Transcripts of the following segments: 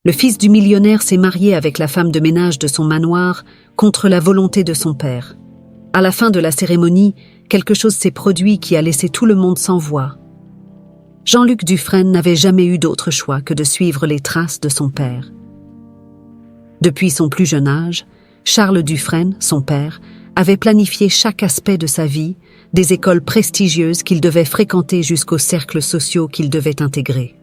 Le fils du millionnaire s'est marié avec la femme de ménage de son manoir contre la volonté de son père. À la fin de la cérémonie, quelque chose s'est produit qui a laissé tout le monde sans voix. Jean-Luc Dufresne n'avait jamais eu d'autre choix que de suivre les traces de son père. Depuis son plus jeune âge, Charles Dufresne, son père, avait planifié chaque aspect de sa vie, des écoles prestigieuses qu'il devait fréquenter jusqu'aux cercles sociaux qu'il devait intégrer.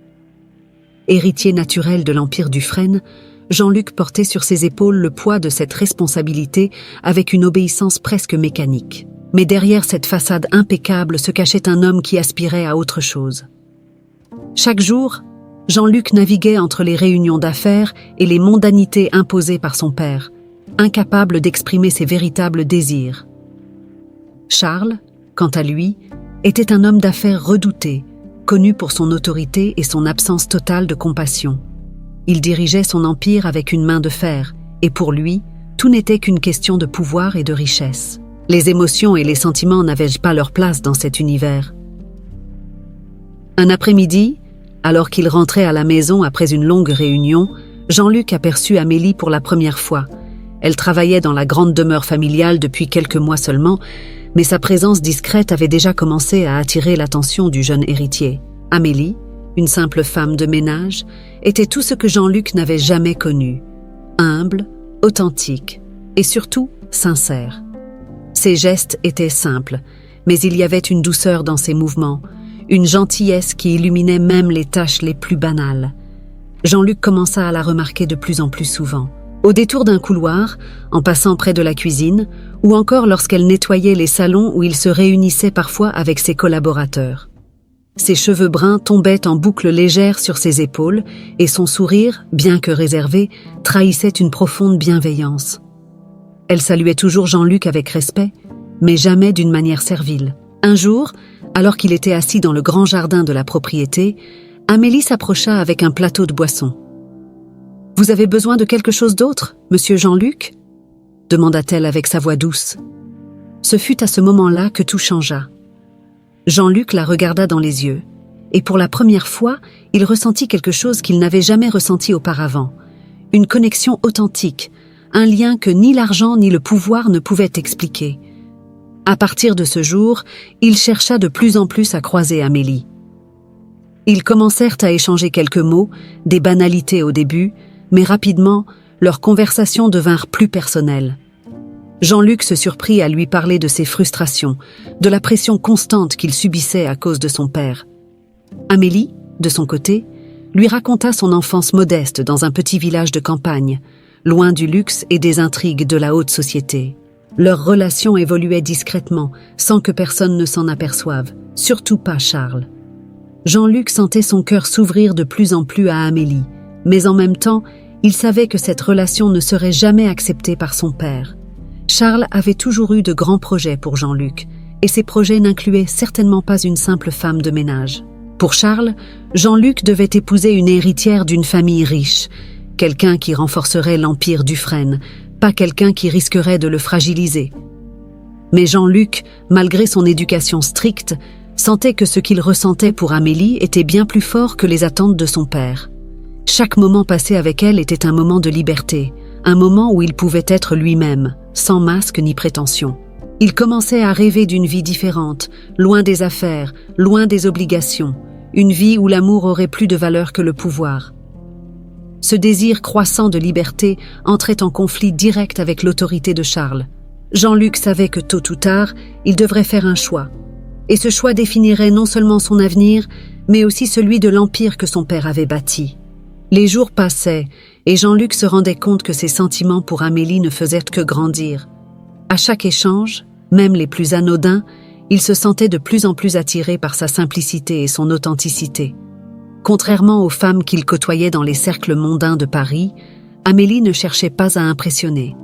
Héritier naturel de l'empire Dufresne, Jean-Luc portait sur ses épaules le poids de cette responsabilité avec une obéissance presque mécanique. Mais derrière cette façade impeccable se cachait un homme qui aspirait à autre chose. Chaque jour, Jean-Luc naviguait entre les réunions d'affaires et les mondanités imposées par son père, incapable d'exprimer ses véritables désirs. Charles, quant à lui, était un homme d'affaires redouté, connu pour son autorité et son absence totale de compassion. Il dirigeait son empire avec une main de fer, et pour lui, tout n'était qu'une question de pouvoir et de richesse. Les émotions et les sentiments n'avaient pas leur place dans cet univers. Un après-midi, alors qu'il rentrait à la maison après une longue réunion, Jean-Luc aperçut Amélie pour la première fois. Elle travaillait dans la grande demeure familiale depuis quelques mois seulement, mais sa présence discrète avait déjà commencé à attirer l'attention du jeune héritier. Amélie, une simple femme de ménage, était tout ce que Jean-Luc n'avait jamais connu. Humble, authentique et surtout sincère. Ses gestes étaient simples, mais il y avait une douceur dans ses mouvements, une gentillesse qui illuminait même les tâches les plus banales. Jean-Luc commença à la remarquer de plus en plus souvent. Au détour d'un couloir, en passant près de la cuisine, ou encore lorsqu'elle nettoyait les salons où il se réunissait parfois avec ses collaborateurs. Ses cheveux bruns tombaient en boucles légères sur ses épaules et son sourire, bien que réservé, trahissait une profonde bienveillance. Elle saluait toujours Jean-Luc avec respect, mais jamais d'une manière servile. Un jour, alors qu'il était assis dans le grand jardin de la propriété, Amélie s'approcha avec un plateau de boissons. « Vous avez besoin de quelque chose d'autre, monsieur Jean-Luc » demanda-t-elle avec sa voix douce. Ce fut à ce moment-là que tout changea. Jean-Luc la regarda dans les yeux, et pour la première fois, il ressentit quelque chose qu'il n'avait jamais ressenti auparavant. Une connexion authentique, un lien que ni l'argent ni le pouvoir ne pouvaient expliquer. À partir de ce jour, il chercha de plus en plus à croiser Amélie. Ils commencèrent à échanger quelques mots, des banalités au début, mais rapidement, leurs conversations devinrent plus personnelles. Jean-Luc se surprit à lui parler de ses frustrations, de la pression constante qu'il subissait à cause de son père. Amélie, de son côté, lui raconta son enfance modeste dans un petit village de campagne, loin du luxe et des intrigues de la haute société. Leur relation évoluait discrètement, sans que personne ne s'en aperçoive, surtout pas Charles. Jean-Luc sentait son cœur s'ouvrir de plus en plus à Amélie, mais en même temps, il savait que cette relation ne serait jamais acceptée par son père. Charles avait toujours eu de grands projets pour Jean-Luc, et ces projets n'incluaient certainement pas une simple femme de ménage. Pour Charles, Jean-Luc devait épouser une héritière d'une famille riche, quelqu'un qui renforcerait l'empire Dufresne, pas quelqu'un qui risquerait de le fragiliser. Mais Jean-Luc, malgré son éducation stricte, sentait que ce qu'il ressentait pour Amélie était bien plus fort que les attentes de son père. Chaque moment passé avec elle était un moment de liberté, un moment où il pouvait être lui-même, sans masque ni prétention. Il commençait à rêver d'une vie différente, loin des affaires, loin des obligations, une vie où l'amour aurait plus de valeur que le pouvoir. Ce désir croissant de liberté entrait en conflit direct avec l'autorité de Charles. Jean-Luc savait que tôt ou tard, il devrait faire un choix. Et ce choix définirait non seulement son avenir, mais aussi celui de l'empire que son père avait bâti. Les jours passaient, et Jean-Luc se rendait compte que ses sentiments pour Amélie ne faisaient que grandir. À chaque échange, même les plus anodins, il se sentait de plus en plus attiré par sa simplicité et son authenticité. Contrairement aux femmes qu'il côtoyait dans les cercles mondains de Paris, Amélie ne cherchait pas à impressionner.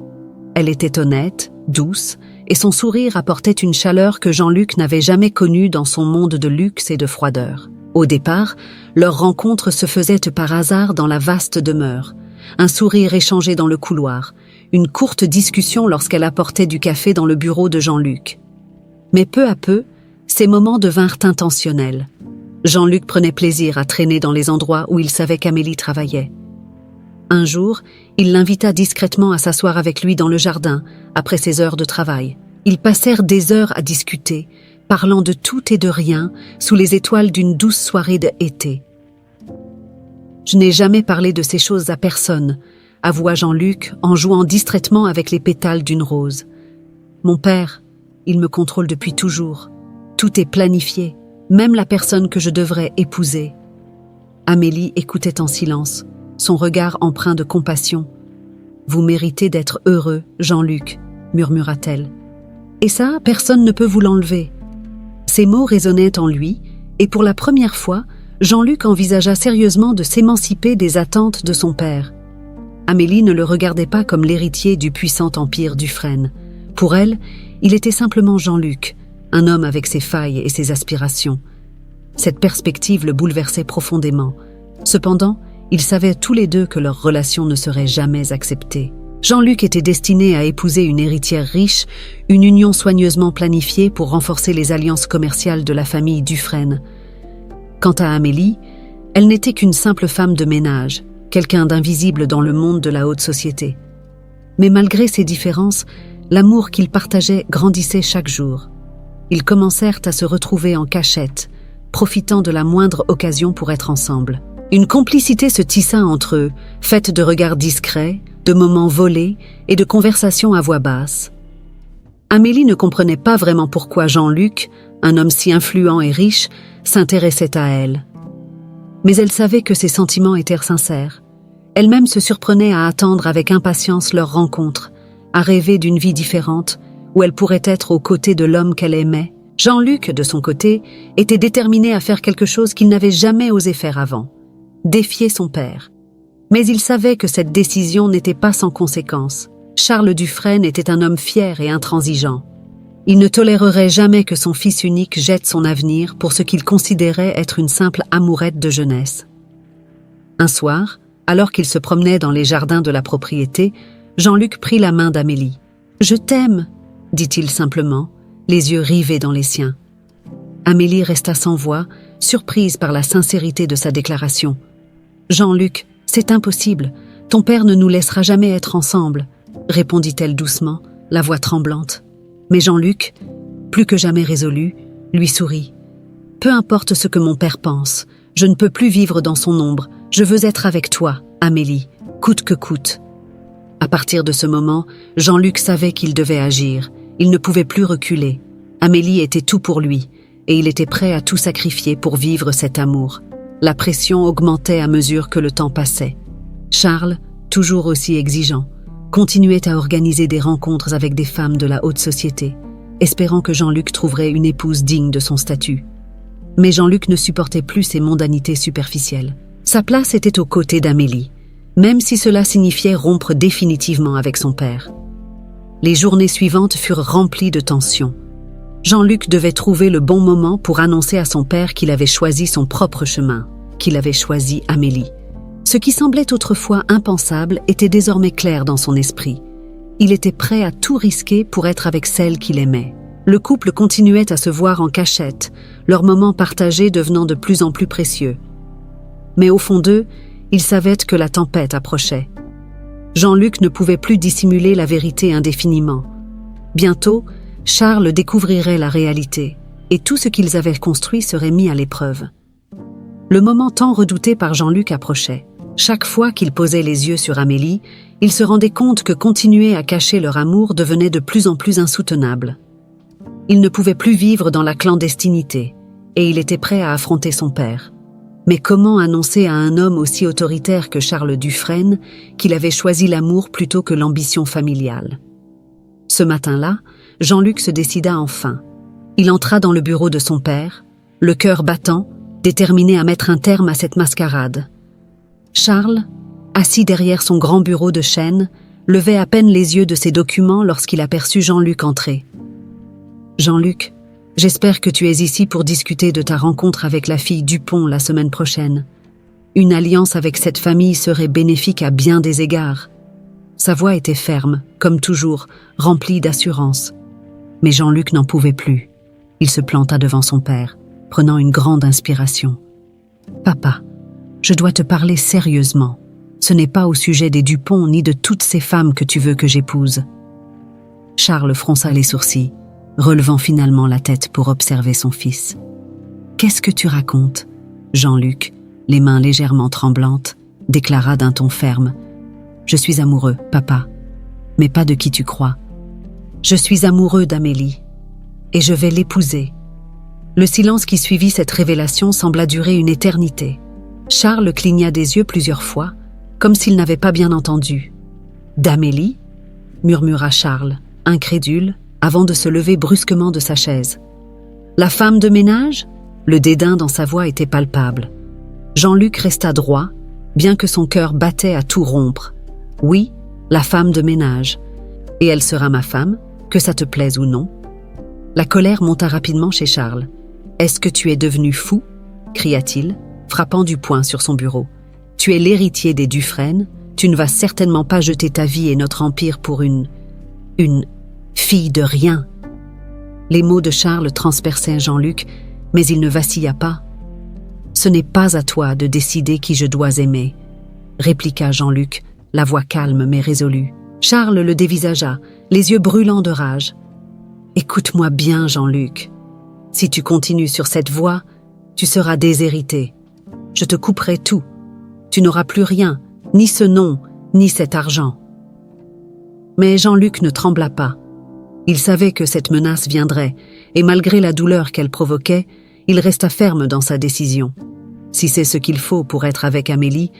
Elle était honnête, douce, et son sourire apportait une chaleur que Jean-Luc n'avait jamais connue dans son monde de luxe et de froideur. Au départ, leur rencontre se faisait par hasard dans la vaste demeure. Un sourire échangé dans le couloir, une courte discussion lorsqu'elle apportait du café dans le bureau de Jean-Luc. Mais peu à peu, ces moments devinrent intentionnels. Jean-Luc prenait plaisir à traîner dans les endroits où il savait qu'Amélie travaillait. Un jour, il l'invita discrètement à s'asseoir avec lui dans le jardin, après ses heures de travail. Ils passèrent des heures à discuter, parlant de tout et de rien, sous les étoiles d'une douce soirée d'été. « Je n'ai jamais parlé de ces choses à personne », avoua Jean-Luc en jouant distraitement avec les pétales d'une rose. « Mon père, il me contrôle depuis toujours. Tout est planifié, même la personne que je devrais épouser. » Amélie écoutait en silence, son regard empreint de compassion. « Vous méritez d'être heureux, Jean-Luc, » murmura-t-elle. « Et ça, personne ne peut vous l'enlever. » Ces mots résonnaient en lui, et pour la première fois, Jean-Luc envisagea sérieusement de s'émanciper des attentes de son père. Amélie ne le regardait pas comme l'héritier du puissant empire Dufresne. Pour elle, il était simplement Jean-Luc, un homme avec ses failles et ses aspirations. Cette perspective le bouleversait profondément. Cependant, ils savaient tous les deux que leur relation ne serait jamais acceptée. Jean-Luc était destiné à épouser une héritière riche, une union soigneusement planifiée pour renforcer les alliances commerciales de la famille Dufresne. Quant à Amélie, elle n'était qu'une simple femme de ménage, quelqu'un d'invisible dans le monde de la haute société. Mais malgré ces différences, l'amour qu'ils partageaient grandissait chaque jour. Ils commencèrent à se retrouver en cachette, profitant de la moindre occasion pour être ensemble. Une complicité se tissa entre eux, faite de regards discrets, de moments volés et de conversations à voix basse. Amélie ne comprenait pas vraiment pourquoi Jean-Luc, un homme si influent et riche, s'intéressait à elle. Mais elle savait que ses sentiments étaient sincères. Elle-même se surprenait à attendre avec impatience leur rencontre, à rêver d'une vie différente, où elle pourrait être aux côtés de l'homme qu'elle aimait. Jean-Luc, de son côté, était déterminé à faire quelque chose qu'il n'avait jamais osé faire avant, défier son père. Mais il savait que cette décision n'était pas sans conséquences. Charles Dufresne était un homme fier et intransigeant. Il ne tolérerait jamais que son fils unique jette son avenir pour ce qu'il considérait être une simple amourette de jeunesse. Un soir, alors qu'il se promenait dans les jardins de la propriété, Jean-Luc prit la main d'Amélie. « Je t'aime », dit-il simplement, les yeux rivés dans les siens. Amélie resta sans voix, surprise par la sincérité de sa déclaration. « Jean-Luc, c'est impossible, ton père ne nous laissera jamais être ensemble », répondit-elle doucement, la voix tremblante. Mais Jean-Luc, plus que jamais résolu, lui sourit. « Peu importe ce que mon père pense, je ne peux plus vivre dans son ombre, je veux être avec toi, Amélie, coûte que coûte. » À partir de ce moment, Jean-Luc savait qu'il devait agir, il ne pouvait plus reculer. Amélie était tout pour lui, et il était prêt à tout sacrifier pour vivre cet amour. La pression augmentait à mesure que le temps passait. Charles, toujours aussi exigeant, continuait à organiser des rencontres avec des femmes de la haute société, espérant que Jean-Luc trouverait une épouse digne de son statut. Mais Jean-Luc ne supportait plus ces mondanités superficielles. Sa place était aux côtés d'Amélie, même si cela signifiait rompre définitivement avec son père. Les journées suivantes furent remplies de tensions. Jean-Luc devait trouver le bon moment pour annoncer à son père qu'il avait choisi son propre chemin, qu'il avait choisi Amélie. Ce qui semblait autrefois impensable était désormais clair dans son esprit. Il était prêt à tout risquer pour être avec celle qu'il aimait. Le couple continuait à se voir en cachette, leurs moments partagés devenant de plus en plus précieux. Mais au fond d'eux, ils savaient que la tempête approchait. Jean-Luc ne pouvait plus dissimuler la vérité indéfiniment. Bientôt, Charles découvrirait la réalité, et tout ce qu'ils avaient construit serait mis à l'épreuve. Le moment tant redouté par Jean-Luc approchait. Chaque fois qu'il posait les yeux sur Amélie, il se rendait compte que continuer à cacher leur amour devenait de plus en plus insoutenable. Il ne pouvait plus vivre dans la clandestinité, et il était prêt à affronter son père. Mais comment annoncer à un homme aussi autoritaire que Charles Dufresne qu'il avait choisi l'amour plutôt que l'ambition familiale? Ce matin-là, Jean-Luc se décida enfin. Il entra dans le bureau de son père, le cœur battant, déterminé à mettre un terme à cette mascarade. Charles, assis derrière son grand bureau de chêne, levait à peine les yeux de ses documents lorsqu'il aperçut Jean-Luc entrer. « Jean-Luc, j'espère que tu es ici pour discuter de ta rencontre avec la fille Dupont la semaine prochaine. Une alliance avec cette famille serait bénéfique à bien des égards. » Sa voix était ferme, comme toujours, remplie d'assurance. Mais Jean-Luc n'en pouvait plus. Il se planta devant son père, prenant une grande inspiration. « Papa, je dois te parler sérieusement. Ce n'est pas au sujet des Dupont ni de toutes ces femmes que tu veux que j'épouse. » Charles fronça les sourcils, relevant finalement la tête pour observer son fils. « Qu'est-ce que tu racontes ?» Jean-Luc, les mains légèrement tremblantes, déclara d'un ton ferme. « Je suis amoureux, papa, mais pas de qui tu crois. Je suis amoureux d'Amélie, et je vais l'épouser. » Le silence qui suivit cette révélation sembla durer une éternité. Charles cligna des yeux plusieurs fois, comme s'il n'avait pas bien entendu. « D'Amélie » murmura Charles, incrédule, avant de se lever brusquement de sa chaise. « La femme de ménage » Le dédain dans sa voix était palpable. Jean-Luc resta droit, bien que son cœur battait à tout rompre. « Oui, la femme de ménage. Et elle sera ma femme, que ça te plaise ou non. » La colère monta rapidement chez Charles. « Est-ce que tu es devenu fou ?» cria-t-il, frappant du poing sur son bureau. « Tu es l'héritier des Dufresne, tu ne vas certainement pas jeter ta vie et notre empire pour une fille de rien. » Les mots de Charles transperçaient Jean-Luc, mais il ne vacilla pas. « Ce n'est pas à toi de décider qui je dois aimer, » répliqua Jean-Luc, la voix calme mais résolue. Charles le dévisagea, les yeux brûlants de rage. « Écoute-moi bien, Jean-Luc. Si tu continues sur cette voie, tu seras déshérité. Je te couperai tout. Tu n'auras plus rien, ni ce nom, ni cet argent. » Mais Jean-Luc ne trembla pas. Il savait que cette menace viendrait, et malgré la douleur qu'elle provoquait, il resta ferme dans sa décision. « Si c'est ce qu'il faut pour être avec Amélie,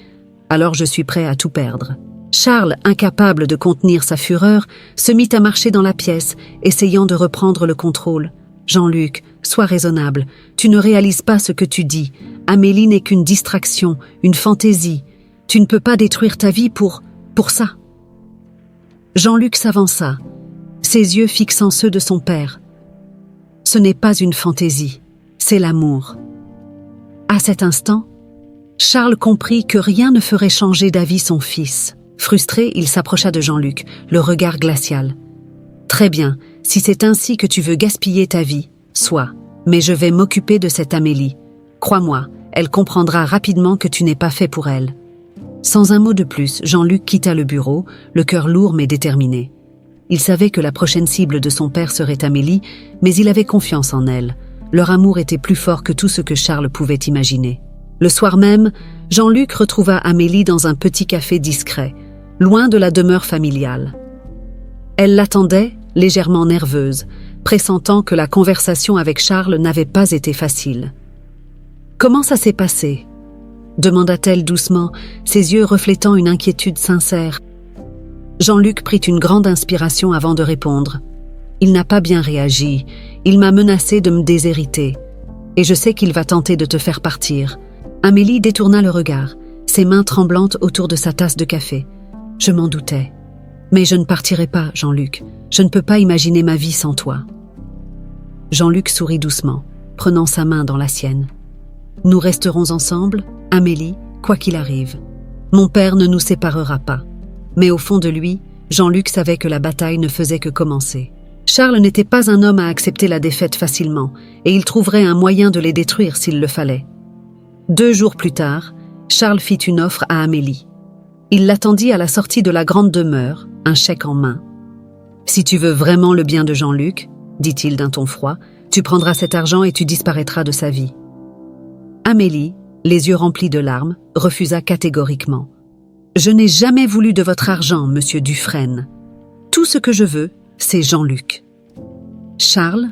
alors je suis prêt à tout perdre. » Charles, incapable de contenir sa fureur, se mit à marcher dans la pièce, essayant de reprendre le contrôle. « Jean-Luc, sois raisonnable, tu ne réalises pas ce que tu dis. Amélie n'est qu'une distraction, une fantaisie. Tu ne peux pas détruire ta vie pour ça. » Jean-Luc s'avança, ses yeux fixant ceux de son père. « Ce n'est pas une fantaisie, c'est l'amour. » À cet instant, Charles comprit que rien ne ferait changer d'avis son fils. Frustré, il s'approcha de Jean-Luc, le regard glacial. « Très bien, si c'est ainsi que tu veux gaspiller ta vie, sois, mais je vais m'occuper de cette Amélie. Crois-moi, elle comprendra rapidement que tu n'es pas fait pour elle. » Sans un mot de plus, Jean-Luc quitta le bureau, le cœur lourd mais déterminé. Il savait que la prochaine cible de son père serait Amélie, mais il avait confiance en elle. Leur amour était plus fort que tout ce que Charles pouvait imaginer. Le soir même, Jean-Luc retrouva Amélie dans un petit café discret, loin de la demeure familiale. Elle l'attendait, légèrement nerveuse, pressentant que la conversation avec Charles n'avait pas été facile. « Comment ça s'est passé ?» demanda-t-elle doucement, ses yeux reflétant une inquiétude sincère. Jean-Luc prit une grande inspiration avant de répondre. « Il n'a pas bien réagi, il m'a menacé de me déshériter. Et je sais qu'il va tenter de te faire partir. » Amélie détourna le regard, ses mains tremblantes autour de sa tasse de café. « Je m'en doutais. Mais je ne partirai pas, Jean-Luc. Je ne peux pas imaginer ma vie sans toi. » Jean-Luc sourit doucement, prenant sa main dans la sienne. « Nous resterons ensemble, Amélie, quoi qu'il arrive. Mon père ne nous séparera pas. » Mais au fond de lui, Jean-Luc savait que la bataille ne faisait que commencer. Charles n'était pas un homme à accepter la défaite facilement, et il trouverait un moyen de les détruire s'il le fallait. 2 jours plus tard, Charles fit une offre à Amélie. Il l'attendit à la sortie de la grande demeure, un chèque en main. « Si tu veux vraiment le bien de Jean-Luc, dit-il d'un ton froid, tu prendras cet argent et tu disparaîtras de sa vie. » Amélie, les yeux remplis de larmes, refusa catégoriquement. « Je n'ai jamais voulu de votre argent, monsieur Dufresne. Tout ce que je veux, c'est Jean-Luc. » Charles,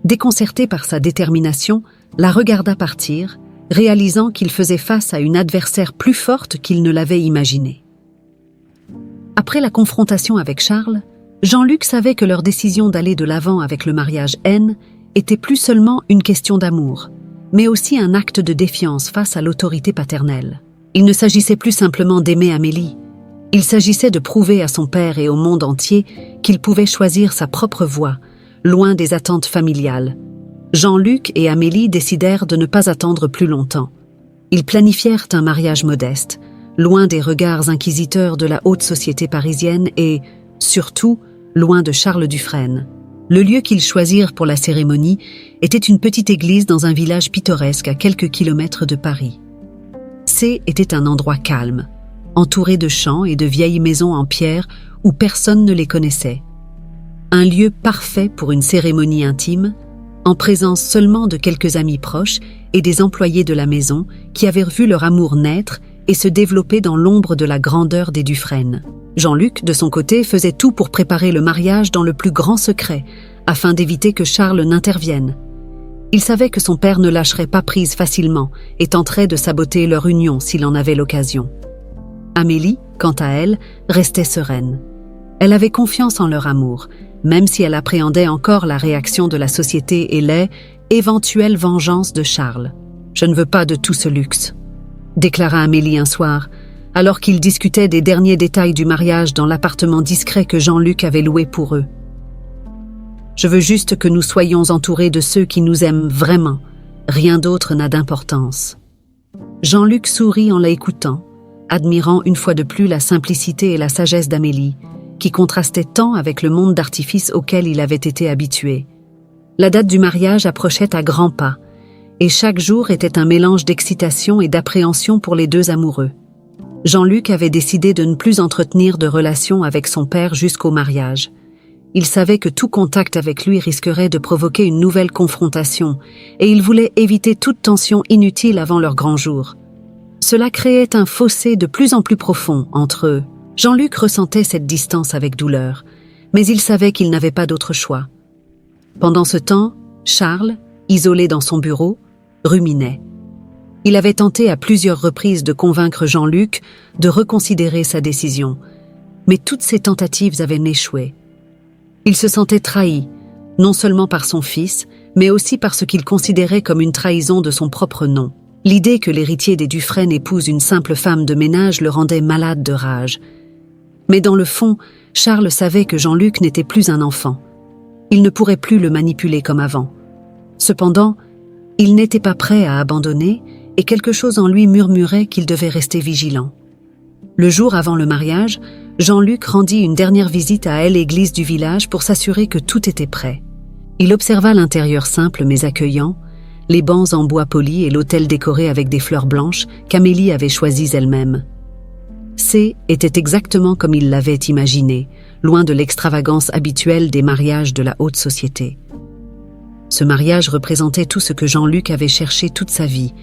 déconcerté par sa détermination, la regarda partir, réalisant qu'il faisait face à une adversaire plus forte qu'il ne l'avait imaginé. Après la confrontation avec Charles, Jean-Luc savait que leur décision d'aller de l'avant avec le mariage N était plus seulement une question d'amour, mais aussi un acte de défiance face à l'autorité paternelle. Il ne s'agissait plus simplement d'aimer Amélie. Il s'agissait de prouver à son père et au monde entier qu'il pouvait choisir sa propre voie, loin des attentes familiales. Jean-Luc et Amélie décidèrent de ne pas attendre plus longtemps. Ils planifièrent un mariage modeste, loin des regards inquisiteurs de la haute société parisienne et, surtout, loin de Charles Dufresne. Le lieu qu'ils choisirent pour la cérémonie était une petite église dans un village pittoresque à quelques kilomètres de Paris. C était un endroit calme. entourés de champs et de vieilles maisons en pierre où personne ne les connaissait. Un lieu parfait pour une cérémonie intime, en présence seulement de quelques amis proches et des employés de la maison qui avaient vu leur amour naître et se développer dans l'ombre de la grandeur des Dufresne. Jean-Luc, de son côté, faisait tout pour préparer le mariage dans le plus grand secret, afin d'éviter que Charles n'intervienne. Il savait que son père ne lâcherait pas prise facilement et tenterait de saboter leur union s'il en avait l'occasion. Amélie, quant à elle, restait sereine. Elle avait confiance en leur amour, même si elle appréhendait encore la réaction de la société et les éventuelles vengeances de Charles. « Je ne veux pas de tout ce luxe », déclara Amélie un soir, alors qu'ils discutaient des derniers détails du mariage dans l'appartement discret que Jean-Luc avait loué pour eux. « Je veux juste que nous soyons entourés de ceux qui nous aiment vraiment. Rien d'autre n'a d'importance. » Jean-Luc sourit en la écoutant, admirant une fois de plus la simplicité et la sagesse d'Amélie, qui contrastait tant avec le monde d'artifice auquel il avait été habitué. La date du mariage approchait à grands pas, et chaque jour était un mélange d'excitation et d'appréhension pour les deux amoureux. Jean-Luc avait décidé de ne plus entretenir de relations avec son père jusqu'au mariage. Il savait que tout contact avec lui risquerait de provoquer une nouvelle confrontation, et il voulait éviter toute tension inutile avant leur grand jour. Cela créait un fossé de plus en plus profond entre eux. Jean-Luc ressentait cette distance avec douleur, mais il savait qu'il n'avait pas d'autre choix. Pendant ce temps, Charles, isolé dans son bureau, ruminait. Il avait tenté à plusieurs reprises de convaincre Jean-Luc de reconsidérer sa décision, mais toutes ses tentatives avaient échoué. Il se sentait trahi, non seulement par son fils, mais aussi par ce qu'il considérait comme une trahison de son propre nom. L'idée que l'héritier des Dufresne épouse une simple femme de ménage le rendait malade de rage. Mais dans le fond, Charles savait que Jean-Luc n'était plus un enfant. Il ne pourrait plus le manipuler comme avant. Cependant, il n'était pas prêt à abandonner et quelque chose en lui murmurait qu'il devait rester vigilant. Le jour avant le mariage, Jean-Luc rendit une dernière visite à l'église du village pour s'assurer que tout était prêt. Il observa l'intérieur simple mais accueillant, les bancs en bois poli et l'autel décoré avec des fleurs blanches qu'Amélie avait choisies elle-même. Était exactement comme il l'avait imaginé, loin de l'extravagance habituelle des mariages de la haute société. Ce mariage représentait tout ce que Jean-Luc avait cherché toute sa vie,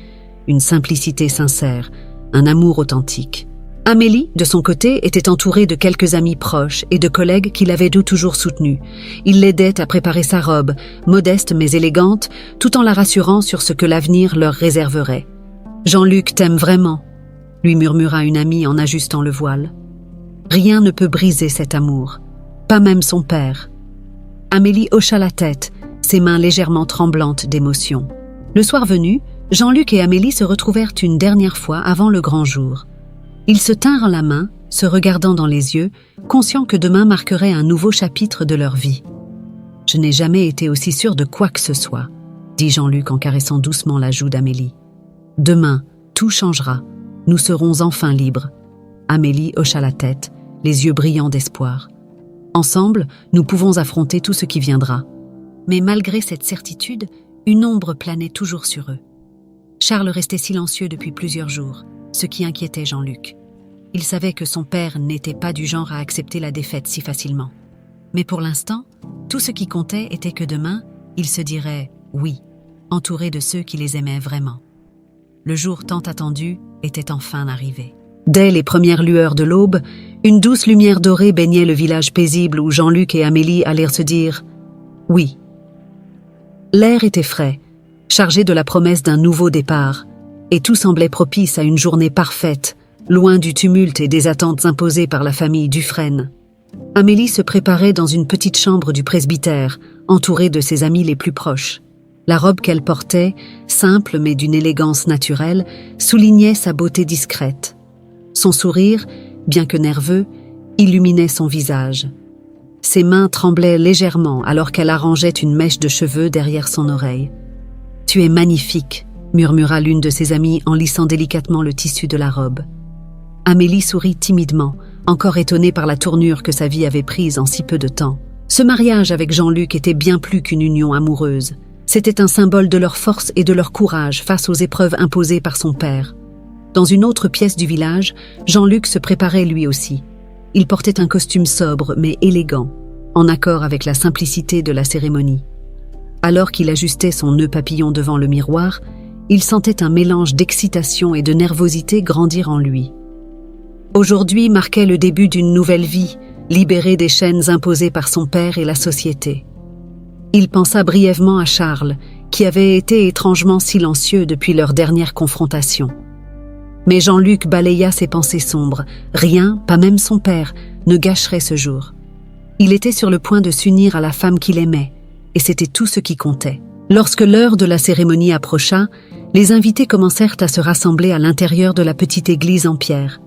une simplicité sincère, un amour authentique. Amélie, de son côté, était entourée de quelques amis proches et de collègues qui l'avaient toujours soutenue. Ils l'aidaient à préparer sa robe, modeste mais élégante, tout en la rassurant sur ce que l'avenir leur réserverait. « Jean-Luc t'aime vraiment », lui murmura une amie en ajustant le voile. « Rien ne peut briser cet amour, pas même son père. » Amélie hocha la tête, ses mains légèrement tremblantes d'émotion. Le soir venu, Jean-Luc et Amélie se retrouvèrent une dernière fois avant le grand jour. Ils se tinrent la main, se regardant dans les yeux, conscients que demain marquerait un nouveau chapitre de leur vie. « Je n'ai jamais été aussi sûr de quoi que ce soit, » dit Jean-Luc en caressant doucement la joue d'Amélie. « Demain, tout changera. Nous serons enfin libres. » Amélie hocha la tête, les yeux brillants d'espoir. « Ensemble, nous pouvons affronter tout ce qui viendra. » Mais malgré cette certitude, une ombre planait toujours sur eux. Charles restait silencieux depuis plusieurs jours, ce qui inquiétait Jean-Luc. Il savait que son père n'était pas du genre à accepter la défaite si facilement. Mais pour l'instant, tout ce qui comptait était que demain, il se dirait « oui », entouré de ceux qui les aimaient vraiment. Le jour tant attendu était enfin arrivé. Dès les premières lueurs de l'aube, une douce lumière dorée baignait le village paisible où Jean-Luc et Amélie allèrent se dire « oui ». L'air était frais, chargé de la promesse d'un nouveau départ, et tout semblait propice à une journée parfaite, loin du tumulte et des attentes imposées par la famille Dufresne. Amélie se préparait dans une petite chambre du presbytère, entourée de ses amis les plus proches. La robe qu'elle portait, simple mais d'une élégance naturelle, soulignait sa beauté discrète. Son sourire, bien que nerveux, illuminait son visage. Ses mains tremblaient légèrement alors qu'elle arrangeait une mèche de cheveux derrière son oreille. « Tu es magnifique », murmura l'une de ses amies en lissant délicatement le tissu de la robe. Amélie sourit timidement, encore étonnée par la tournure que sa vie avait prise en si peu de temps. Ce mariage avec Jean-Luc était bien plus qu'une union amoureuse. C'était un symbole de leur force et de leur courage face aux épreuves imposées par son père. Dans une autre pièce du village, Jean-Luc se préparait lui aussi. Il portait un costume sobre mais élégant, en accord avec la simplicité de la cérémonie. Alors qu'il ajustait son nœud papillon devant le miroir, il sentait un mélange d'excitation et de nervosité grandir en lui. Aujourd'hui marquait le début d'une nouvelle vie, libérée des chaînes imposées par son père et la société. Il pensa brièvement à Charles, qui avait été étrangement silencieux depuis leur dernière confrontation. Mais Jean-Luc balaya ses pensées sombres. Rien, pas même son père, ne gâcherait ce jour. Il était sur le point de s'unir à la femme qu'il aimait, et c'était tout ce qui comptait. Lorsque l'heure de la cérémonie approcha, les invités commencèrent à se rassembler à l'intérieur de la petite église en pierre.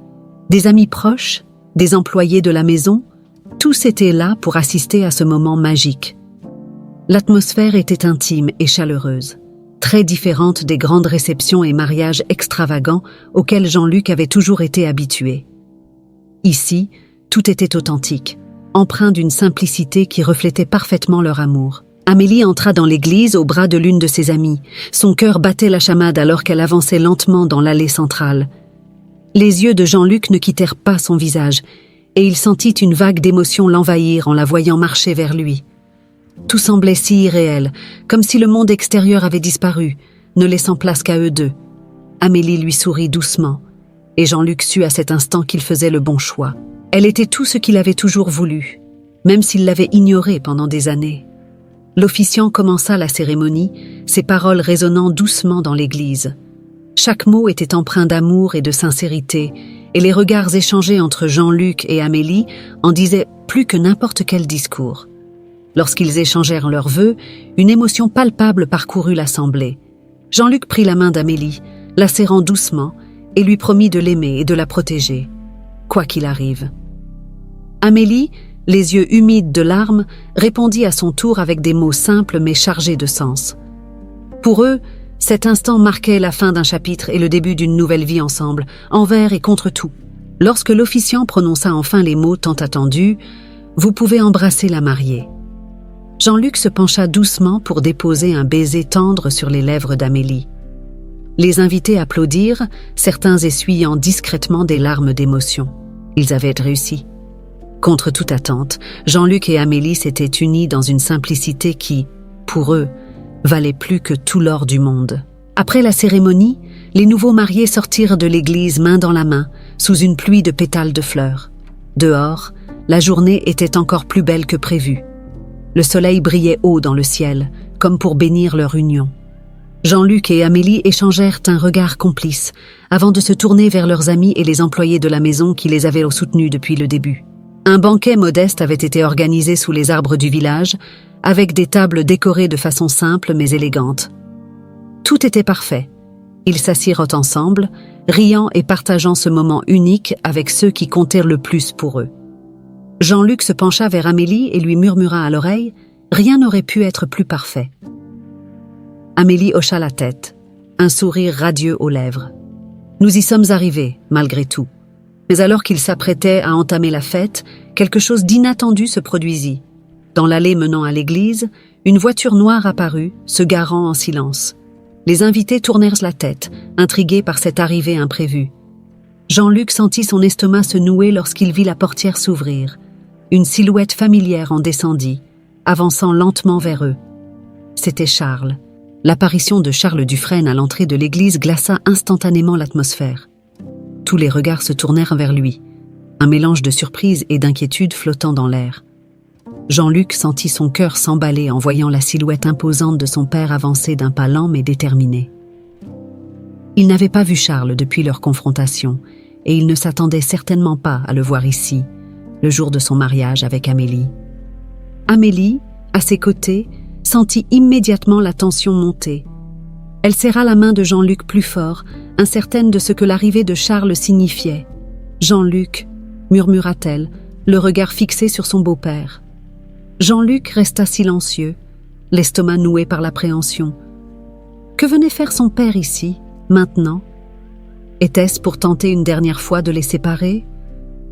Des amis proches, des employés de la maison, tous étaient là pour assister à ce moment magique. L'atmosphère était intime et chaleureuse, très différente des grandes réceptions et mariages extravagants auxquels Jean-Luc avait toujours été habitué. Ici, tout était authentique, empreint d'une simplicité qui reflétait parfaitement leur amour. Amélie entra dans l'église au bras de l'une de ses amies. Son cœur battait la chamade alors qu'elle avançait lentement dans l'allée centrale. Les yeux de Jean-Luc ne quittèrent pas son visage, et il sentit une vague d'émotion l'envahir en la voyant marcher vers lui. Tout semblait si irréel, comme si le monde extérieur avait disparu, ne laissant place qu'à eux deux. Amélie lui sourit doucement, et Jean-Luc sut à cet instant qu'il faisait le bon choix. Elle était tout ce qu'il avait toujours voulu, même s'il l'avait ignorée pendant des années. L'officiant commença la cérémonie, ses paroles résonnant doucement dans l'église. Chaque mot était empreint d'amour et de sincérité, et les regards échangés entre Jean-Luc et Amélie en disaient plus que n'importe quel discours. Lorsqu'ils échangèrent leurs vœux, une émotion palpable parcourut l'assemblée. Jean-Luc prit la main d'Amélie, la serrant doucement, et lui promit de l'aimer et de la protéger, quoi qu'il arrive. Amélie, les yeux humides de larmes, répondit à son tour avec des mots simples mais chargés de sens. Pour eux, cet instant marquait la fin d'un chapitre et le début d'une nouvelle vie ensemble, envers et contre tout. Lorsque l'officiant prononça enfin les mots tant attendus, « Vous pouvez embrasser la mariée ». Jean-Luc se pencha doucement pour déposer un baiser tendre sur les lèvres d'Amélie. Les invités applaudirent, certains essuyant discrètement des larmes d'émotion. Ils avaient réussi. Contre toute attente, Jean-Luc et Amélie s'étaient unis dans une simplicité qui, pour eux, valait plus que tout l'or du monde. Après la cérémonie, les nouveaux mariés sortirent de l'église main dans la main, sous une pluie de pétales de fleurs. Dehors, la journée était encore plus belle que prévu. Le soleil brillait haut dans le ciel, comme pour bénir leur union. Jean-Luc et Amélie échangèrent un regard complice, avant de se tourner vers leurs amis et les employés de la maison qui les avaient soutenus depuis le début. Un banquet modeste avait été organisé sous les arbres du village, avec des tables décorées de façon simple mais élégante. Tout était parfait. Ils s'assirent ensemble, riant et partageant ce moment unique avec ceux qui comptaient le plus pour eux. Jean-Luc se pencha vers Amélie et lui murmura à l'oreille « Rien n'aurait pu être plus parfait ». Amélie hocha la tête, un sourire radieux aux lèvres. « Nous y sommes arrivés, malgré tout. » Mais alors qu'ils s'apprêtaient à entamer la fête, quelque chose d'inattendu se produisit. Dans l'allée menant à l'église, une voiture noire apparut, se garant en silence. Les invités tournèrent la tête, intrigués par cette arrivée imprévue. Jean-Luc sentit son estomac se nouer lorsqu'il vit la portière s'ouvrir. Une silhouette familière en descendit, avançant lentement vers eux. C'était Charles. L'apparition de Charles Dufresne à l'entrée de l'église glaça instantanément l'atmosphère. Tous les regards se tournèrent vers lui, un mélange de surprise et d'inquiétude flottant dans l'air. Jean-Luc sentit son cœur s'emballer en voyant la silhouette imposante de son père avancer d'un pas lent mais déterminé. Il n'avait pas vu Charles depuis leur confrontation, et il ne s'attendait certainement pas à le voir ici, le jour de son mariage avec Amélie. Amélie, à ses côtés, sentit immédiatement la tension monter. Elle serra la main de Jean-Luc plus fort, incertaine de ce que l'arrivée de Charles signifiait. « Jean-Luc », murmura-t-elle, le regard fixé sur son beau-père. Jean-Luc resta silencieux, l'estomac noué par l'appréhension. Que venait faire son père ici, maintenant? Était-ce pour tenter une dernière fois de les séparer?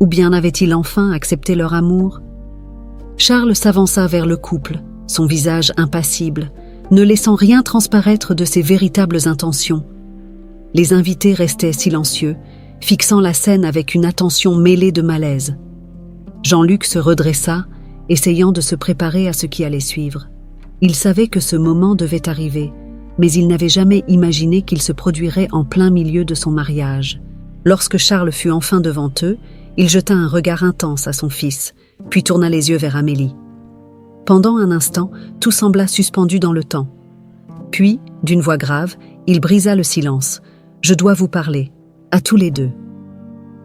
Ou bien avait-il enfin accepté leur amour? Charles s'avança vers le couple, son visage impassible, ne laissant rien transparaître de ses véritables intentions. Les invités restaient silencieux, fixant la scène avec une attention mêlée de malaise. Jean-Luc se redressa, essayant de se préparer à ce qui allait suivre. Il savait que ce moment devait arriver, mais il n'avait jamais imaginé qu'il se produirait en plein milieu de son mariage. Lorsque Charles fut enfin devant eux, il jeta un regard intense à son fils, puis tourna les yeux vers Amélie. Pendant un instant, tout sembla suspendu dans le temps. Puis, d'une voix grave, il brisa le silence. « Je dois vous parler, à tous les deux. »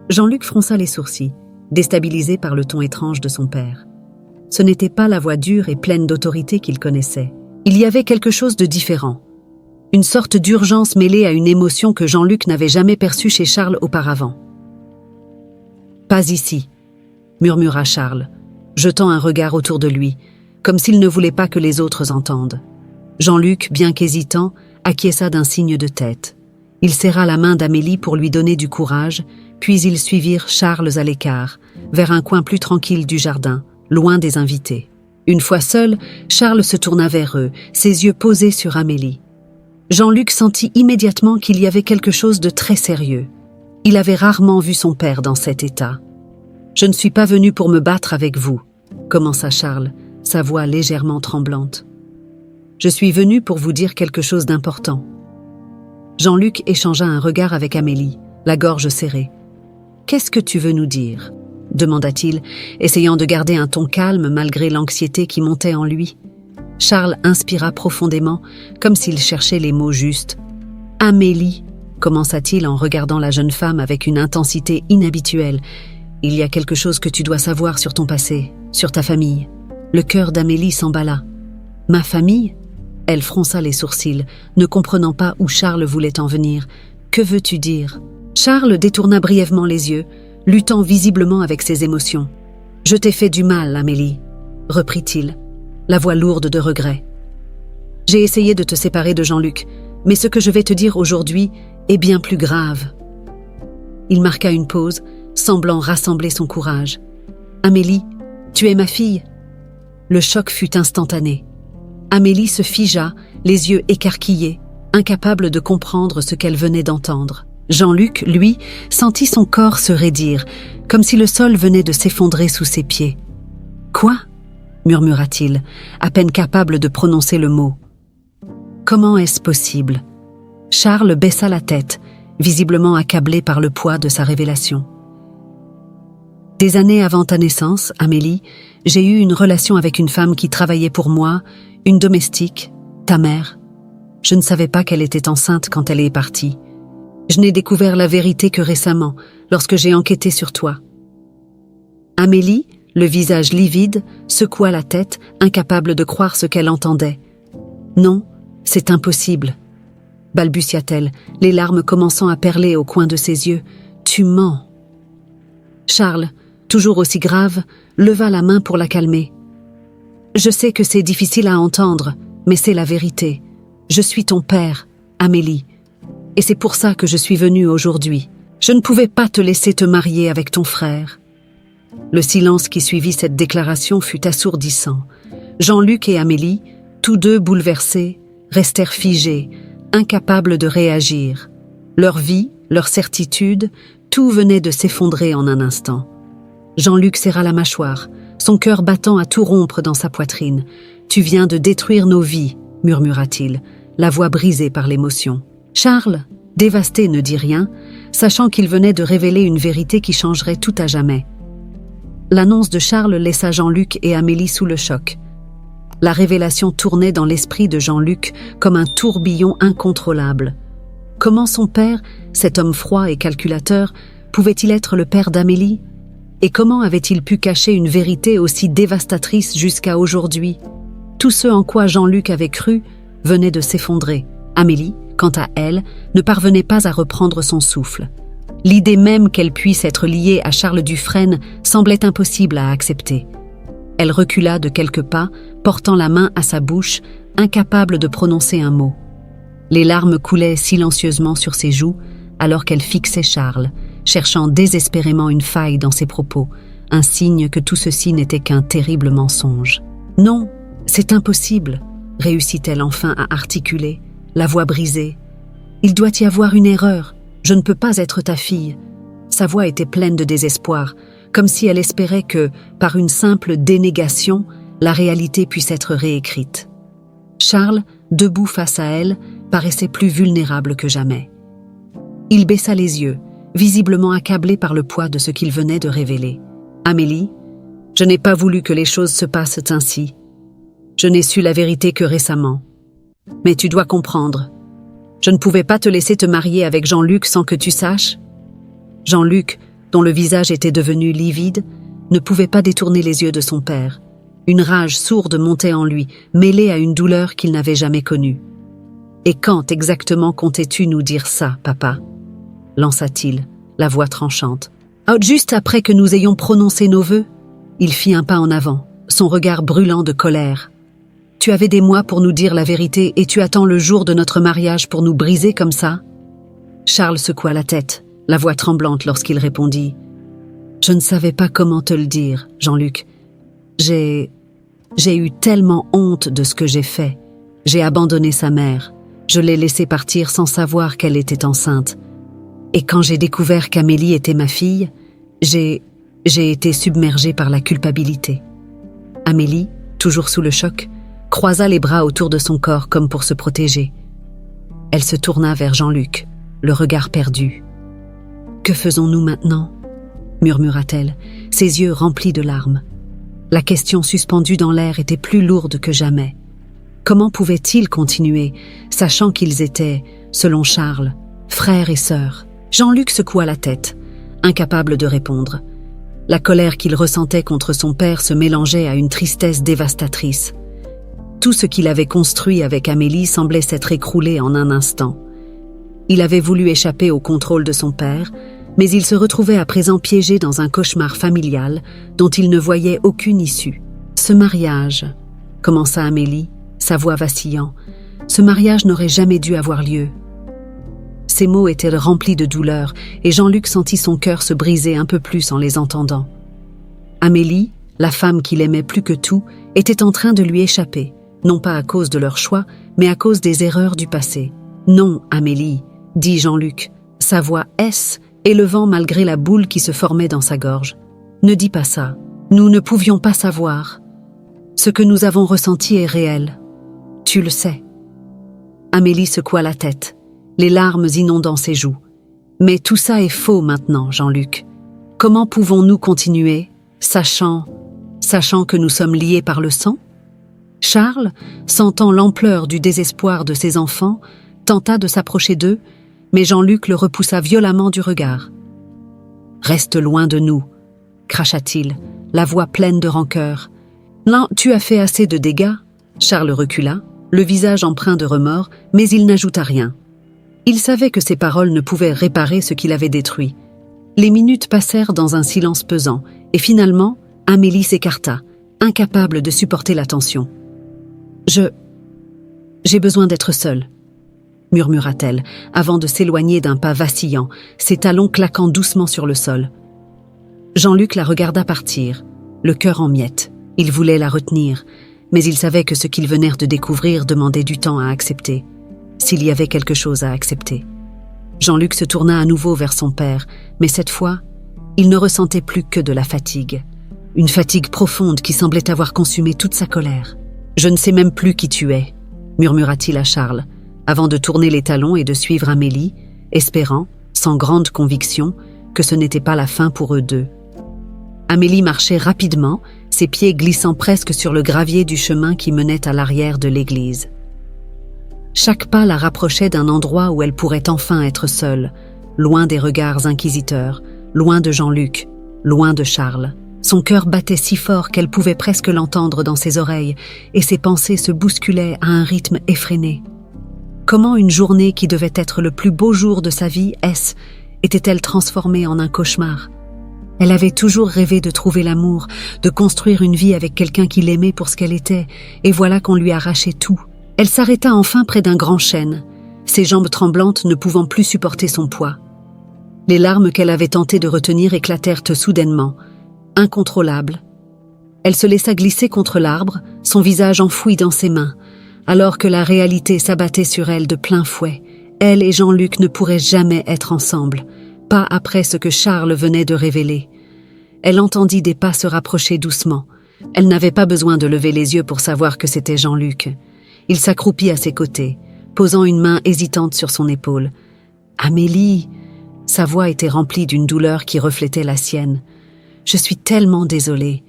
Jean-Luc fronça les sourcils, déstabilisé par le ton étrange de son père. Ce n'était pas la voix dure et pleine d'autorité qu'il connaissait. Il y avait quelque chose de différent. Une sorte d'urgence mêlée à une émotion que Jean-Luc n'avait jamais perçue chez Charles auparavant. « Pas ici », murmura Charles, jetant un regard autour de lui, comme s'il ne voulait pas que les autres entendent. Jean-Luc, bien qu'hésitant, acquiesça d'un signe de tête. Il serra la main d'Amélie pour lui donner du courage, puis ils suivirent Charles à l'écart, vers un coin plus tranquille du jardin, loin des invités. Une fois seul, Charles se tourna vers eux, ses yeux posés sur Amélie. Jean-Luc sentit immédiatement qu'il y avait quelque chose de très sérieux. Il avait rarement vu son père dans cet état. « Je ne suis pas venu pour me battre avec vous », commença Charles, sa voix légèrement tremblante. « Je suis venu pour vous dire quelque chose d'important. » Jean-Luc échangea un regard avec Amélie, la gorge serrée. « Qu'est-ce que tu veux nous dire ?» demanda-t-il, essayant de garder un ton calme malgré l'anxiété qui montait en lui. Charles inspira profondément, comme s'il cherchait les mots justes. « Amélie !» commença-t-il en regardant la jeune femme avec une intensité inhabituelle. « Il y a quelque chose que tu dois savoir sur ton passé, sur ta famille. » Le cœur d'Amélie s'emballa. « Ma famille ?» Elle fronça les sourcils, ne comprenant pas où Charles voulait en venir. « Que veux-tu dire ?» Charles détourna brièvement les yeux, luttant visiblement avec ses émotions. « Je t'ai fait du mal, Amélie, » reprit-il, la voix lourde de regret. « J'ai essayé de te séparer de Jean-Luc, mais ce que je vais te dire aujourd'hui est bien plus grave. » Il marqua une pause, semblant rassembler son courage. « Amélie, tu es ma fille ?» Le choc fut instantané. Amélie se figea, les yeux écarquillés, incapable de comprendre ce qu'elle venait d'entendre. Jean-Luc, lui, sentit son corps se raidir, comme si le sol venait de s'effondrer sous ses pieds. « Quoi ?» murmura-t-il, à peine capable de prononcer le mot. « Comment est-ce possible ?» Charles baissa la tête, visiblement accablé par le poids de sa révélation. « Des années avant ta naissance, Amélie, j'ai eu une relation avec une femme qui travaillait pour moi, une domestique, ta mère. Je ne savais pas qu'elle était enceinte quand elle est partie. Je n'ai découvert la vérité que récemment, lorsque j'ai enquêté sur toi. » Amélie, le visage livide, secoua la tête, incapable de croire ce qu'elle entendait. « Non, c'est impossible, » balbutia-t-elle, les larmes commençant à perler au coin de ses yeux. « Tu mens. » Charles, toujours aussi grave, leva la main pour la calmer. « Je sais que c'est difficile à entendre, mais c'est la vérité. Je suis ton père, Amélie. Et c'est pour ça que je suis venue aujourd'hui. Je ne pouvais pas te laisser te marier avec ton frère. » Le silence qui suivit cette déclaration fut assourdissant. Jean-Luc et Amélie, tous deux bouleversés, restèrent figés, incapables de réagir. Leur vie, leur certitude, tout venait de s'effondrer en un instant. Jean-Luc serra la mâchoire, son cœur battant à tout rompre dans sa poitrine. « Tu viens de détruire nos vies, » murmura-t-il, la voix brisée par l'émotion. Charles, dévasté, ne dit rien, sachant qu'il venait de révéler une vérité qui changerait tout à jamais. L'annonce de Charles laissa Jean-Luc et Amélie sous le choc. La révélation tournait dans l'esprit de Jean-Luc comme un tourbillon incontrôlable. Comment son père, cet homme froid et calculateur, pouvait-il être le père d'Amélie? Et comment avait-il pu cacher une vérité aussi dévastatrice jusqu'à aujourd'hui? Tout ce en quoi Jean-Luc avait cru venait de s'effondrer. Amélie, quant à elle, ne parvenait pas à reprendre son souffle. L'idée même qu'elle puisse être liée à Charles Dufresne semblait impossible à accepter. Elle recula de quelques pas, portant la main à sa bouche, incapable de prononcer un mot. Les larmes coulaient silencieusement sur ses joues, alors qu'elle fixait Charles, cherchant désespérément une faille dans ses propos, un signe que tout ceci n'était qu'un terrible mensonge. « Non, c'est impossible !» réussit-elle enfin à articuler, la voix brisée. « Il doit y avoir une erreur. Je ne peux pas être ta fille. » Sa voix était pleine de désespoir, comme si elle espérait que, par une simple dénégation, la réalité puisse être réécrite. Charles, debout face à elle, paraissait plus vulnérable que jamais. Il baissa les yeux, visiblement accablé par le poids de ce qu'il venait de révéler. « Amélie, je n'ai pas voulu que les choses se passent ainsi. Je n'ai su la vérité que récemment. Mais tu dois comprendre. Je ne pouvais pas te laisser te marier avec Jean-Luc sans que tu saches. » Jean-Luc, dont le visage était devenu livide, ne pouvait pas détourner les yeux de son père. Une rage sourde montait en lui, mêlée à une douleur qu'il n'avait jamais connue. « Et quand exactement comptais-tu nous dire ça, papa ?» lança-t-il, la voix tranchante. « Oh, juste après que nous ayons prononcé nos vœux ?» Il fit un pas en avant, son regard brûlant de colère. « Tu avais des mois pour nous dire la vérité et tu attends le jour de notre mariage pour nous briser comme ça ?» Charles secoua la tête, la voix tremblante lorsqu'il répondit. « Je ne savais pas comment te le dire, Jean-Luc. J'ai eu tellement honte de ce que j'ai fait. J'ai abandonné sa mère. Je l'ai laissée partir sans savoir qu'elle était enceinte. Et quand j'ai découvert qu'Amélie était ma fille, j'ai été submergée par la culpabilité. » Amélie, toujours sous le choc, croisa les bras autour de son corps comme pour se protéger. Elle se tourna vers Jean-Luc, le regard perdu. « Que faisons-nous maintenant ?» murmura-t-elle, ses yeux remplis de larmes. La question suspendue dans l'air était plus lourde que jamais. Comment pouvaient-ils continuer, sachant qu'ils étaient, selon Charles, frères et sœurs? Jean-Luc secoua la tête, incapable de répondre. La colère qu'il ressentait contre son père se mélangeait à une tristesse dévastatrice. Tout ce qu'il avait construit avec Amélie semblait s'être écroulé en un instant. Il avait voulu échapper au contrôle de son père, mais il se retrouvait à présent piégé dans un cauchemar familial dont il ne voyait aucune issue. « Ce mariage, » commença Amélie, sa voix vacillant, « ce mariage n'aurait jamais dû avoir lieu. » Ces mots étaient remplis de douleur et Jean-Luc sentit son cœur se briser un peu plus en les entendant. Amélie, la femme qu'il aimait plus que tout, était en train de lui échapper, non pas à cause de leur choix, mais à cause des erreurs du passé. « Non, Amélie, » dit Jean-Luc, sa voix élevant malgré la boule qui se formait dans sa gorge. « Ne dis pas ça. Nous ne pouvions pas savoir. Ce que nous avons ressenti est réel. Tu le sais. » Amélie secoua la tête, les larmes inondant ses joues. « Mais tout ça est faux maintenant, Jean-Luc. Comment pouvons-nous continuer, sachant que nous sommes liés par le sang ?» Charles, sentant l'ampleur du désespoir de ses enfants, tenta de s'approcher d'eux, mais Jean-Luc le repoussa violemment du regard. « Reste loin de nous, » cracha-t-il, la voix pleine de rancœur. « Là, tu as fait assez de dégâts. » Charles recula, le visage empreint de remords, mais il n'ajouta rien. Il savait que ses paroles ne pouvaient réparer ce qu'il avait détruit. Les minutes passèrent dans un silence pesant, et finalement, Amélie s'écarta, incapable de supporter la tension. « J'ai besoin d'être seule. » murmura-t-elle, avant de s'éloigner d'un pas vacillant, ses talons claquant doucement sur le sol. Jean-Luc la regarda partir, le cœur en miettes. Il voulait la retenir, mais il savait que ce qu'ils venèrent de découvrir demandait du temps à accepter, s'il y avait quelque chose à accepter. Jean-Luc se tourna à nouveau vers son père, mais cette fois, il ne ressentait plus que de la fatigue. Une fatigue profonde qui semblait avoir consumé toute sa colère. « Je ne sais même plus qui tu es », murmura-t-il à Charles, avant de tourner les talons et de suivre Amélie, espérant, sans grande conviction, que ce n'était pas la fin pour eux deux. Amélie marchait rapidement, ses pieds glissant presque sur le gravier du chemin qui menait à l'arrière de l'église. Chaque pas la rapprochait d'un endroit où elle pourrait enfin être seule, loin des regards inquisiteurs, loin de Jean-Luc, loin de Charles. Son cœur battait si fort qu'elle pouvait presque l'entendre dans ses oreilles, et ses pensées se bousculaient à un rythme effréné. Comment une journée qui devait être le plus beau jour de sa vie, était-elle transformée en un cauchemar? Elle avait toujours rêvé de trouver l'amour, de construire une vie avec quelqu'un qui l'aimait pour ce qu'elle était, et voilà qu'on lui arrachait tout. Elle s'arrêta enfin près d'un grand chêne, ses jambes tremblantes ne pouvant plus supporter son poids. Les larmes qu'elle avait tenté de retenir éclatèrent soudainement, incontrôlables. Elle se laissa glisser contre l'arbre, son visage enfoui dans ses mains, alors que la réalité s'abattait sur elle de plein fouet. Elle et Jean-Luc ne pourraient jamais être ensemble, pas après ce que Charles venait de révéler. Elle entendit des pas se rapprocher doucement. Elle n'avait pas besoin de lever les yeux pour savoir que c'était Jean-Luc. Il s'accroupit à ses côtés, posant une main hésitante sur son épaule. « Amélie !» Sa voix était remplie d'une douleur qui reflétait la sienne. « Je suis tellement désolée. »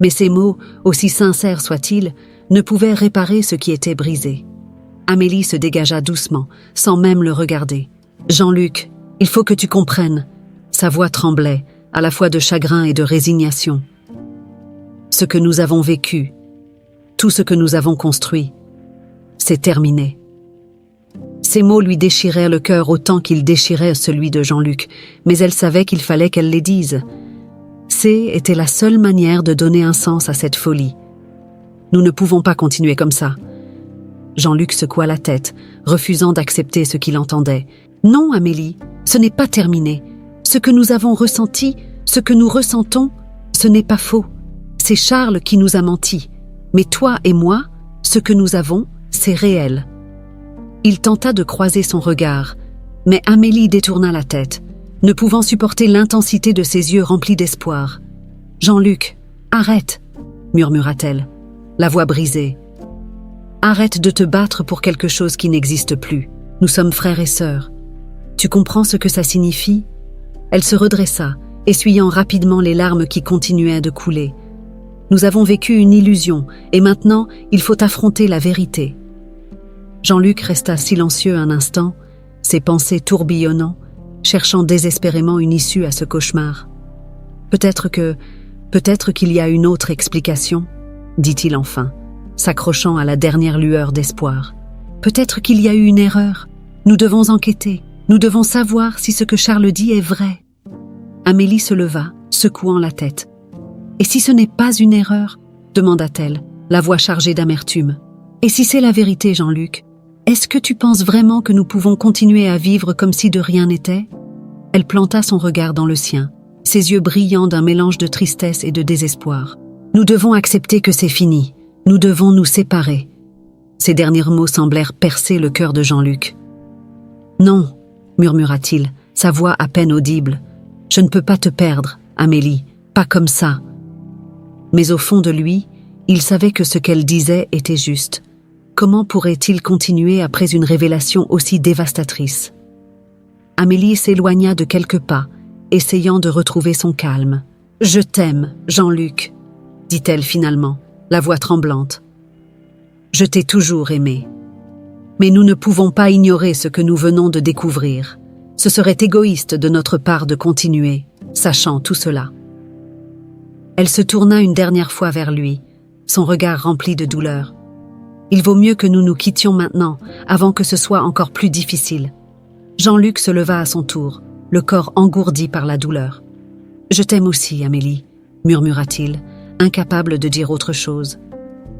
Mais ces mots, aussi sincères soient-ils, ne pouvaient réparer ce qui était brisé. Amélie se dégagea doucement, sans même le regarder. « Jean-Luc, il faut que tu comprennes. » Sa voix tremblait, à la fois de chagrin et de résignation. « Ce que nous avons vécu, tout ce que nous avons construit, c'est terminé. » Ces mots lui déchiraient le cœur autant qu'ils déchiraient celui de Jean-Luc, mais elle savait qu'il fallait qu'elle les dise. Était la seule manière de donner un sens à cette folie. « Nous ne pouvons pas continuer comme ça. » Jean-Luc secoua la tête, refusant d'accepter ce qu'il entendait. « Non, Amélie, ce n'est pas terminé. Ce que nous avons ressenti, ce que nous ressentons, ce n'est pas faux. C'est Charles qui nous a menti. Mais toi et moi, ce que nous avons, c'est réel. » Il tenta de croiser son regard, mais Amélie détourna la tête, ne pouvant supporter l'intensité de ses yeux remplis d'espoir. « Jean-Luc, arrête !» murmura-t-elle, la voix brisée. « Arrête de te battre pour quelque chose qui n'existe plus. Nous sommes frères et sœurs. Tu comprends ce que ça signifie ?» Elle se redressa, essuyant rapidement les larmes qui continuaient de couler. « Nous avons vécu une illusion, et maintenant, il faut affronter la vérité. » Jean-Luc resta silencieux un instant, ses pensées tourbillonnant, cherchant désespérément une issue à ce cauchemar. « Peut-être qu'il y a une autre explication, » dit-il enfin, s'accrochant à la dernière lueur d'espoir. « Peut-être qu'il y a eu une erreur. Nous devons enquêter. Nous devons savoir si ce que Charles dit est vrai. » Amélie se leva, secouant la tête. « Et si ce n'est pas une erreur ?» demanda-t-elle, la voix chargée d'amertume. « Et si c'est la vérité, Jean-Luc ? Est-ce que tu penses vraiment que nous pouvons continuer à vivre comme si de rien n'était ?» Elle planta son regard dans le sien, ses yeux brillants d'un mélange de tristesse et de désespoir. « Nous devons accepter que c'est fini. Nous devons nous séparer. » Ces derniers mots semblèrent percer le cœur de Jean-Luc. « Non, » murmura-t-il, sa voix à peine audible. « Je ne peux pas te perdre, Amélie, pas comme ça. » Mais au fond de lui, il savait que ce qu'elle disait était juste. Comment pourrait-il continuer après une révélation aussi dévastatrice ? Amélie s'éloigna de quelques pas, essayant de retrouver son calme. « Je t'aime, Jean-Luc, » dit-elle finalement, la voix tremblante. « Je t'ai toujours aimé. Mais nous ne pouvons pas ignorer ce que nous venons de découvrir. Ce serait égoïste de notre part de continuer, sachant tout cela. » Elle se tourna une dernière fois vers lui, son regard rempli de douleur. « Il vaut mieux que nous nous quittions maintenant, avant que ce soit encore plus difficile. » Jean-Luc se leva à son tour, le corps engourdi par la douleur. « Je t'aime aussi, Amélie, » murmura-t-il, incapable de dire autre chose.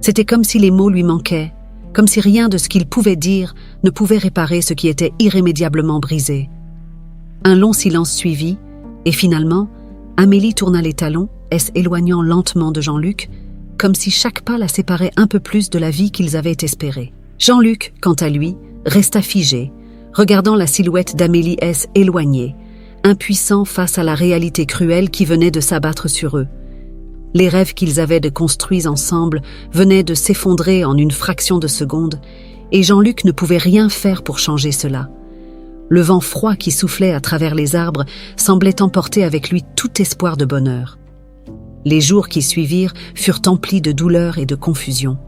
C'était comme si les mots lui manquaient, comme si rien de ce qu'il pouvait dire ne pouvait réparer ce qui était irrémédiablement brisé. Un long silence suivit, et finalement, Amélie tourna les talons, s'éloignant lentement de Jean-Luc, comme si chaque pas la séparait un peu plus de la vie qu'ils avaient espérée. Jean-Luc, quant à lui, resta figé, regardant la silhouette d'Amélie éloignée, impuissant face à la réalité cruelle qui venait de s'abattre sur eux. Les rêves qu'ils avaient construits ensemble venaient de s'effondrer en une fraction de seconde, et Jean-Luc ne pouvait rien faire pour changer cela. Le vent froid qui soufflait à travers les arbres semblait emporter avec lui tout espoir de bonheur. Les jours qui suivirent furent emplis de douleur et de confusion.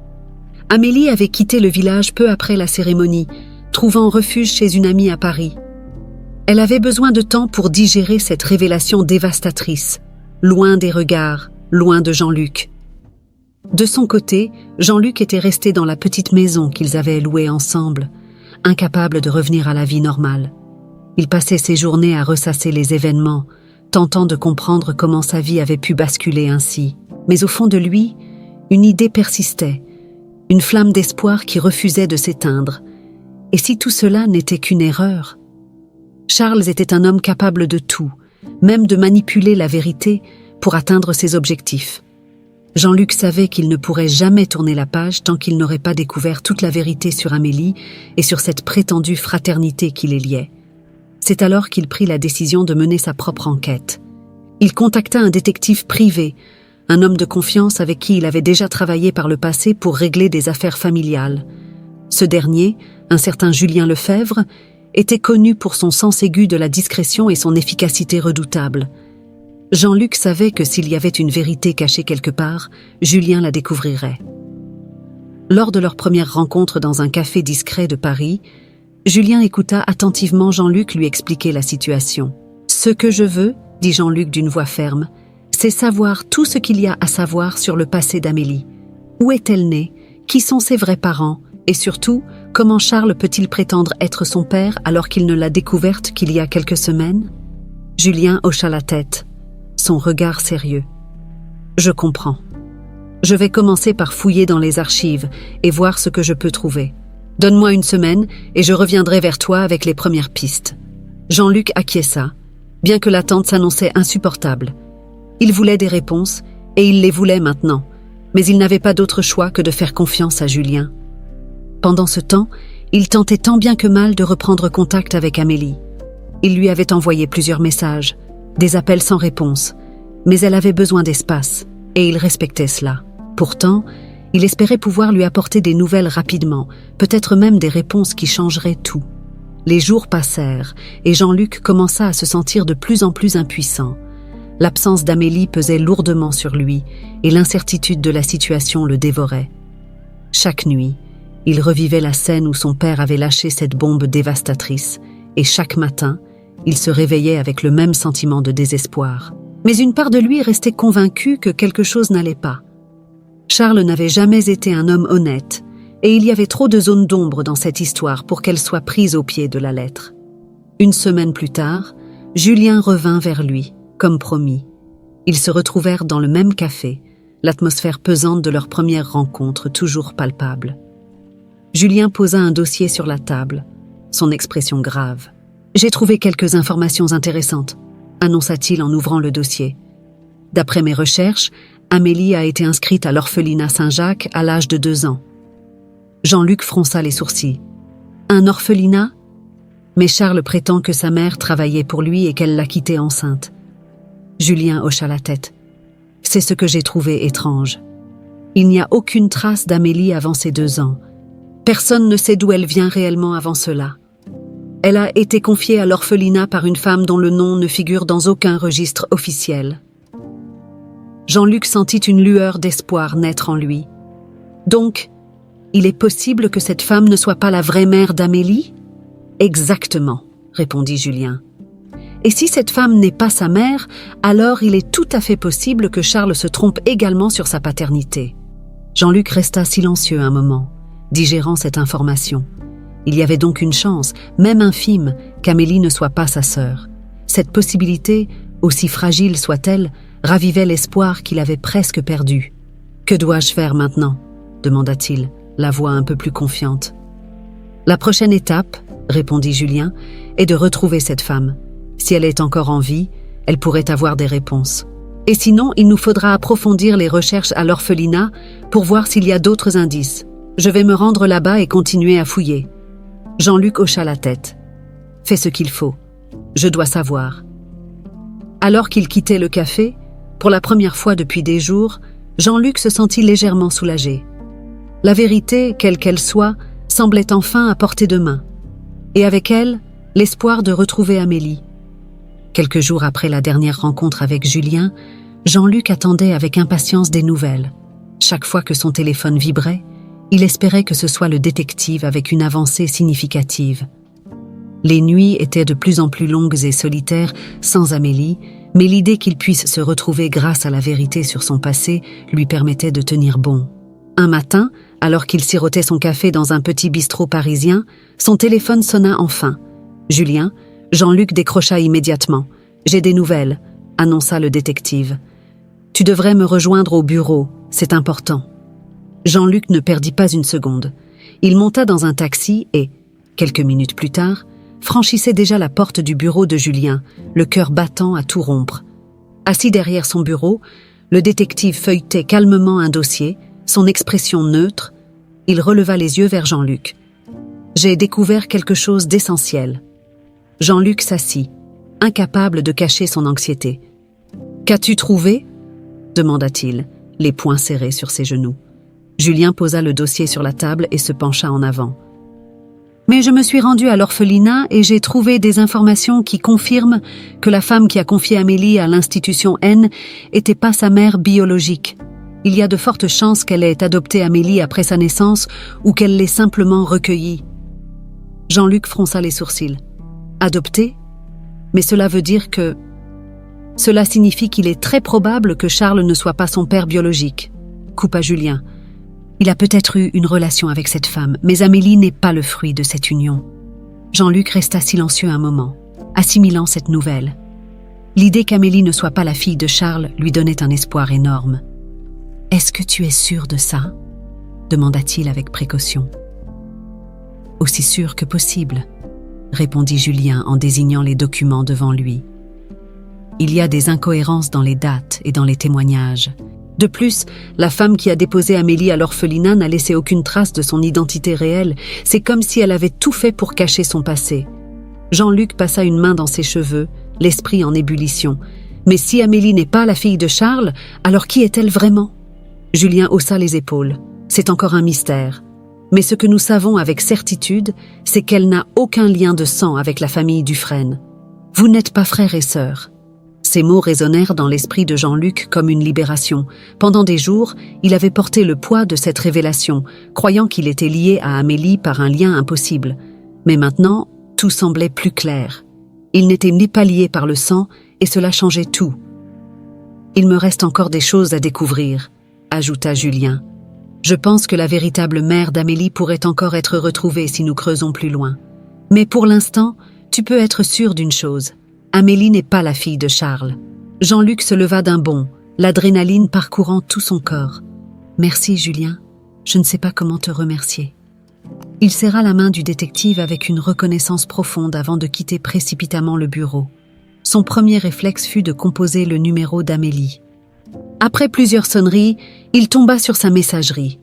Amélie avait quitté le village peu après la cérémonie, trouvant refuge chez une amie à Paris. Elle avait besoin de temps pour digérer cette révélation dévastatrice, loin des regards, loin de Jean-Luc. De son côté, Jean-Luc était resté dans la petite maison qu'ils avaient louée ensemble, incapable de revenir à la vie normale. Il passait ses journées à ressasser les événements, tentant de comprendre comment sa vie avait pu basculer ainsi. Mais au fond de lui, une idée persistait, une flamme d'espoir qui refusait de s'éteindre. Et si tout cela n'était qu'une erreur ? Charles était un homme capable de tout, même de manipuler la vérité pour atteindre ses objectifs. Jean-Luc savait qu'il ne pourrait jamais tourner la page tant qu'il n'aurait pas découvert toute la vérité sur Amélie et sur cette prétendue fraternité qui les liait. C'est alors qu'il prit la décision de mener sa propre enquête. Il contacta un détective privé, un homme de confiance avec qui il avait déjà travaillé par le passé pour régler des affaires familiales. Ce dernier, un certain Julien Lefebvre, était connu pour son sens aigu de la discrétion et son efficacité redoutable. Jean-Luc savait que s'il y avait une vérité cachée quelque part, Julien la découvrirait. Lors de leur première rencontre dans un café discret de Paris, Julien écouta attentivement Jean-Luc lui expliquer la situation. « Ce que je veux, dit Jean-Luc d'une voix ferme, c'est savoir tout ce qu'il y a à savoir sur le passé d'Amélie. Où est-elle née? Qui sont ses vrais parents? Et surtout, comment Charles peut-il prétendre être son père alors qu'il ne l'a découverte qu'il y a quelques semaines ?» Julien hocha la tête, son regard sérieux. « Je comprends. Je vais commencer par fouiller dans les archives et voir ce que je peux trouver. Donne-moi une semaine et je reviendrai vers toi avec les premières pistes. » Jean-Luc acquiesça, bien que l'attente s'annonçait insupportable. Il voulait des réponses et il les voulait maintenant, mais il n'avait pas d'autre choix que de faire confiance à Julien. Pendant ce temps, il tentait tant bien que mal de reprendre contact avec Amélie. Il lui avait envoyé plusieurs messages, des appels sans réponse, mais elle avait besoin d'espace, et il respectait cela. Pourtant, il espérait pouvoir lui apporter des nouvelles rapidement, peut-être même des réponses qui changeraient tout. Les jours passèrent, et Jean-Luc commença à se sentir de plus en plus impuissant. L'absence d'Amélie pesait lourdement sur lui, et l'incertitude de la situation le dévorait. Chaque nuit, il revivait la scène où son père avait lâché cette bombe dévastatrice, et chaque matin, il se réveillait avec le même sentiment de désespoir. Mais une part de lui restait convaincue que quelque chose n'allait pas. Charles n'avait jamais été un homme honnête, et il y avait trop de zones d'ombre dans cette histoire pour qu'elle soit prise au pied de la lettre. Une semaine plus tard, Julien revint vers lui, comme promis. Ils se retrouvèrent dans le même café, l'atmosphère pesante de leur première rencontre toujours palpable. Julien posa un dossier sur la table, son expression grave. « J'ai trouvé quelques informations intéressantes », annonça-t-il en ouvrant le dossier. « D'après mes recherches, Amélie a été inscrite à l'orphelinat Saint-Jacques à l'âge de 2 ans. » Jean-Luc fronça les sourcils. « Un orphelinat ? Mais Charles prétend que sa mère travaillait pour lui et qu'elle l'a quittée enceinte. » Julien hocha la tête. « C'est ce que j'ai trouvé étrange. Il n'y a aucune trace d'Amélie avant ses 2 ans. Personne ne sait d'où elle vient réellement avant cela. Elle a été confiée à l'orphelinat par une femme dont le nom ne figure dans aucun registre officiel. » Jean-Luc sentit une lueur d'espoir naître en lui. « Donc, il est possible que cette femme ne soit pas la vraie mère d'Amélie ? » « Exactement, » répondit Julien. « Et si cette femme n'est pas sa mère, alors il est tout à fait possible que Charles se trompe également sur sa paternité. » Jean-Luc resta silencieux un moment, digérant cette information. Il y avait donc une chance, même infime, qu'Amélie ne soit pas sa sœur. Cette possibilité, aussi fragile soit-elle, ravivait l'espoir qu'il avait presque perdu. « Que dois-je faire maintenant ?» demanda-t-il, la voix un peu plus confiante. « La prochaine étape, répondit Julien, est de retrouver cette femme. Si elle est encore en vie, elle pourrait avoir des réponses. Et sinon, il nous faudra approfondir les recherches à l'orphelinat pour voir s'il y a d'autres indices. Je vais me rendre là-bas et continuer à fouiller. » Jean-Luc hocha la tête. « Fais ce qu'il faut. Je dois savoir. » Alors qu'il quittait le café, pour la première fois depuis des jours, Jean-Luc se sentit légèrement soulagé. La vérité, quelle qu'elle soit, semblait enfin à portée de main. Et avec elle, l'espoir de retrouver Amélie. Quelques jours après la dernière rencontre avec Julien, Jean-Luc attendait avec impatience des nouvelles. Chaque fois que son téléphone vibrait, il espérait que ce soit le détective avec une avancée significative. Les nuits étaient de plus en plus longues et solitaires sans Amélie, mais l'idée qu'il puisse se retrouver grâce à la vérité sur son passé lui permettait de tenir bon. Un matin, alors qu'il sirotait son café dans un petit bistrot parisien, son téléphone sonna enfin. « Julien ?» Jean-Luc décrocha immédiatement. « J'ai des nouvelles », annonça le détective. « Tu devrais me rejoindre au bureau, c'est important. » Jean-Luc ne perdit pas une seconde. Il monta dans un taxi et, quelques minutes plus tard, franchissait déjà la porte du bureau de Julien, le cœur battant à tout rompre. Assis derrière son bureau, Le détective feuilletait calmement un dossier, son expression neutre. Il releva les yeux vers Jean-Luc. « J'ai découvert quelque chose d'essentiel. » Jean-Luc s'assit, incapable de cacher son anxiété. « Qu'as-tu trouvé ?» demanda-t-il, les poings serrés sur ses genoux. Julien posa le dossier sur la table et se pencha en avant. « Mais je me suis rendu à l'orphelinat et j'ai trouvé des informations qui confirment que la femme qui a confié Amélie à l'institution N n'était pas sa mère biologique. Il y a de fortes chances qu'elle ait adopté Amélie après sa naissance ou qu'elle l'ait simplement recueillie. » Jean-Luc fronça les sourcils. « Adopté ? Mais cela veut dire que... » « Cela signifie qu'il est très probable que Charles ne soit pas son père biologique, » coupa Julien. « Il a peut-être eu une relation avec cette femme, mais Amélie n'est pas le fruit de cette union. » Jean-Luc resta silencieux un moment, assimilant cette nouvelle. L'idée qu'Amélie ne soit pas la fille de Charles lui donnait un espoir énorme. « Est-ce que tu es sûr de ça ?» demanda-t-il avec précaution. « Aussi sûr que possible, » répondit Julien en désignant les documents devant lui. Il y a des incohérences dans les dates et dans les témoignages. De plus, la femme qui a déposé Amélie à l'orphelinat n'a laissé aucune trace de son identité réelle. C'est comme si elle avait tout fait pour cacher son passé. Jean-Luc passa une main dans ses cheveux, l'esprit en ébullition. Mais si Amélie n'est pas la fille de Charles, alors qui est-elle vraiment ? Julien haussa les épaules. C'est encore un mystère. Mais ce que nous savons avec certitude, c'est qu'elle n'a aucun lien de sang avec la famille Dufresne. Vous n'êtes pas frères et sœurs. Ces mots résonnèrent dans l'esprit de Jean-Luc comme une libération. Pendant des jours, il avait porté le poids de cette révélation, croyant qu'il était lié à Amélie par un lien impossible. Mais maintenant, tout semblait plus clair. Il n'était ni pas lié par le sang, et cela changeait tout. « Il me reste encore des choses à découvrir », ajouta Julien. « Je pense que la véritable mère d'Amélie pourrait encore être retrouvée si nous creusons plus loin. Mais pour l'instant, tu peux être sûr d'une chose. Amélie n'est pas la fille de Charles. » Jean-Luc se leva d'un bond, l'adrénaline parcourant tout son corps. « Merci, Julien. Je ne sais pas comment te remercier. » Il serra la main du détective avec une reconnaissance profonde avant de quitter précipitamment le bureau. Son premier réflexe fut de composer le numéro d'Amélie. Après plusieurs sonneries, il tomba sur sa messagerie.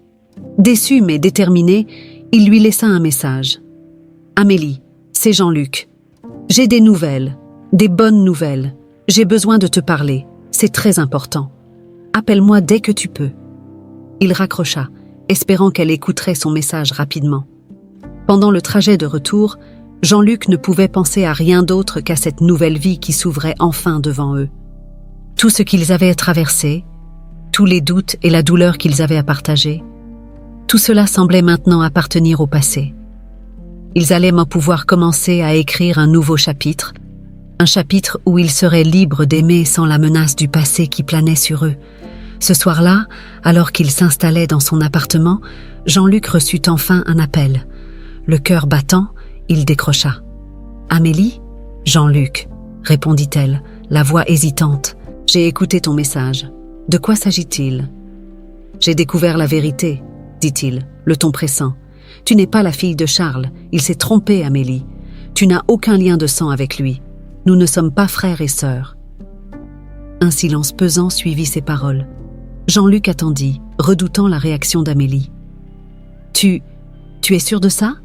Déçu mais déterminé, il lui laissa un message. « Amélie, c'est Jean-Luc. J'ai des nouvelles. Des bonnes nouvelles. J'ai besoin de te parler. C'est très important. Appelle-moi dès que tu peux. » Il raccrocha, espérant qu'elle écouterait son message rapidement. Pendant le trajet de retour, Jean-Luc ne pouvait penser à rien d'autre qu'à cette nouvelle vie qui s'ouvrait enfin devant eux. Tout ce qu'ils avaient traversé, tous les doutes et la douleur qu'ils avaient à partager, tout cela semblait maintenant appartenir au passé. Ils allaient pouvoir commencer à écrire un nouveau chapitre, un chapitre où ils seraient libres d'aimer sans la menace du passé qui planait sur eux. Ce soir-là, alors qu'il s'installait dans son appartement, Jean-Luc reçut enfin un appel. Le cœur battant, il décrocha. « Amélie ?»« Jean-Luc, » répondit-elle, la voix hésitante. « J'ai écouté ton message. De quoi s'agit-il ?»« J'ai découvert la vérité, » dit-il, le ton pressant. « Tu n'es pas la fille de Charles. Il s'est trompé, Amélie. Tu n'as aucun lien de sang avec lui. Nous ne sommes pas frères et sœurs. » Un silence pesant suivit ces paroles. Jean-Luc attendit, redoutant la réaction d'Amélie. « Tu es sûr de ça ?»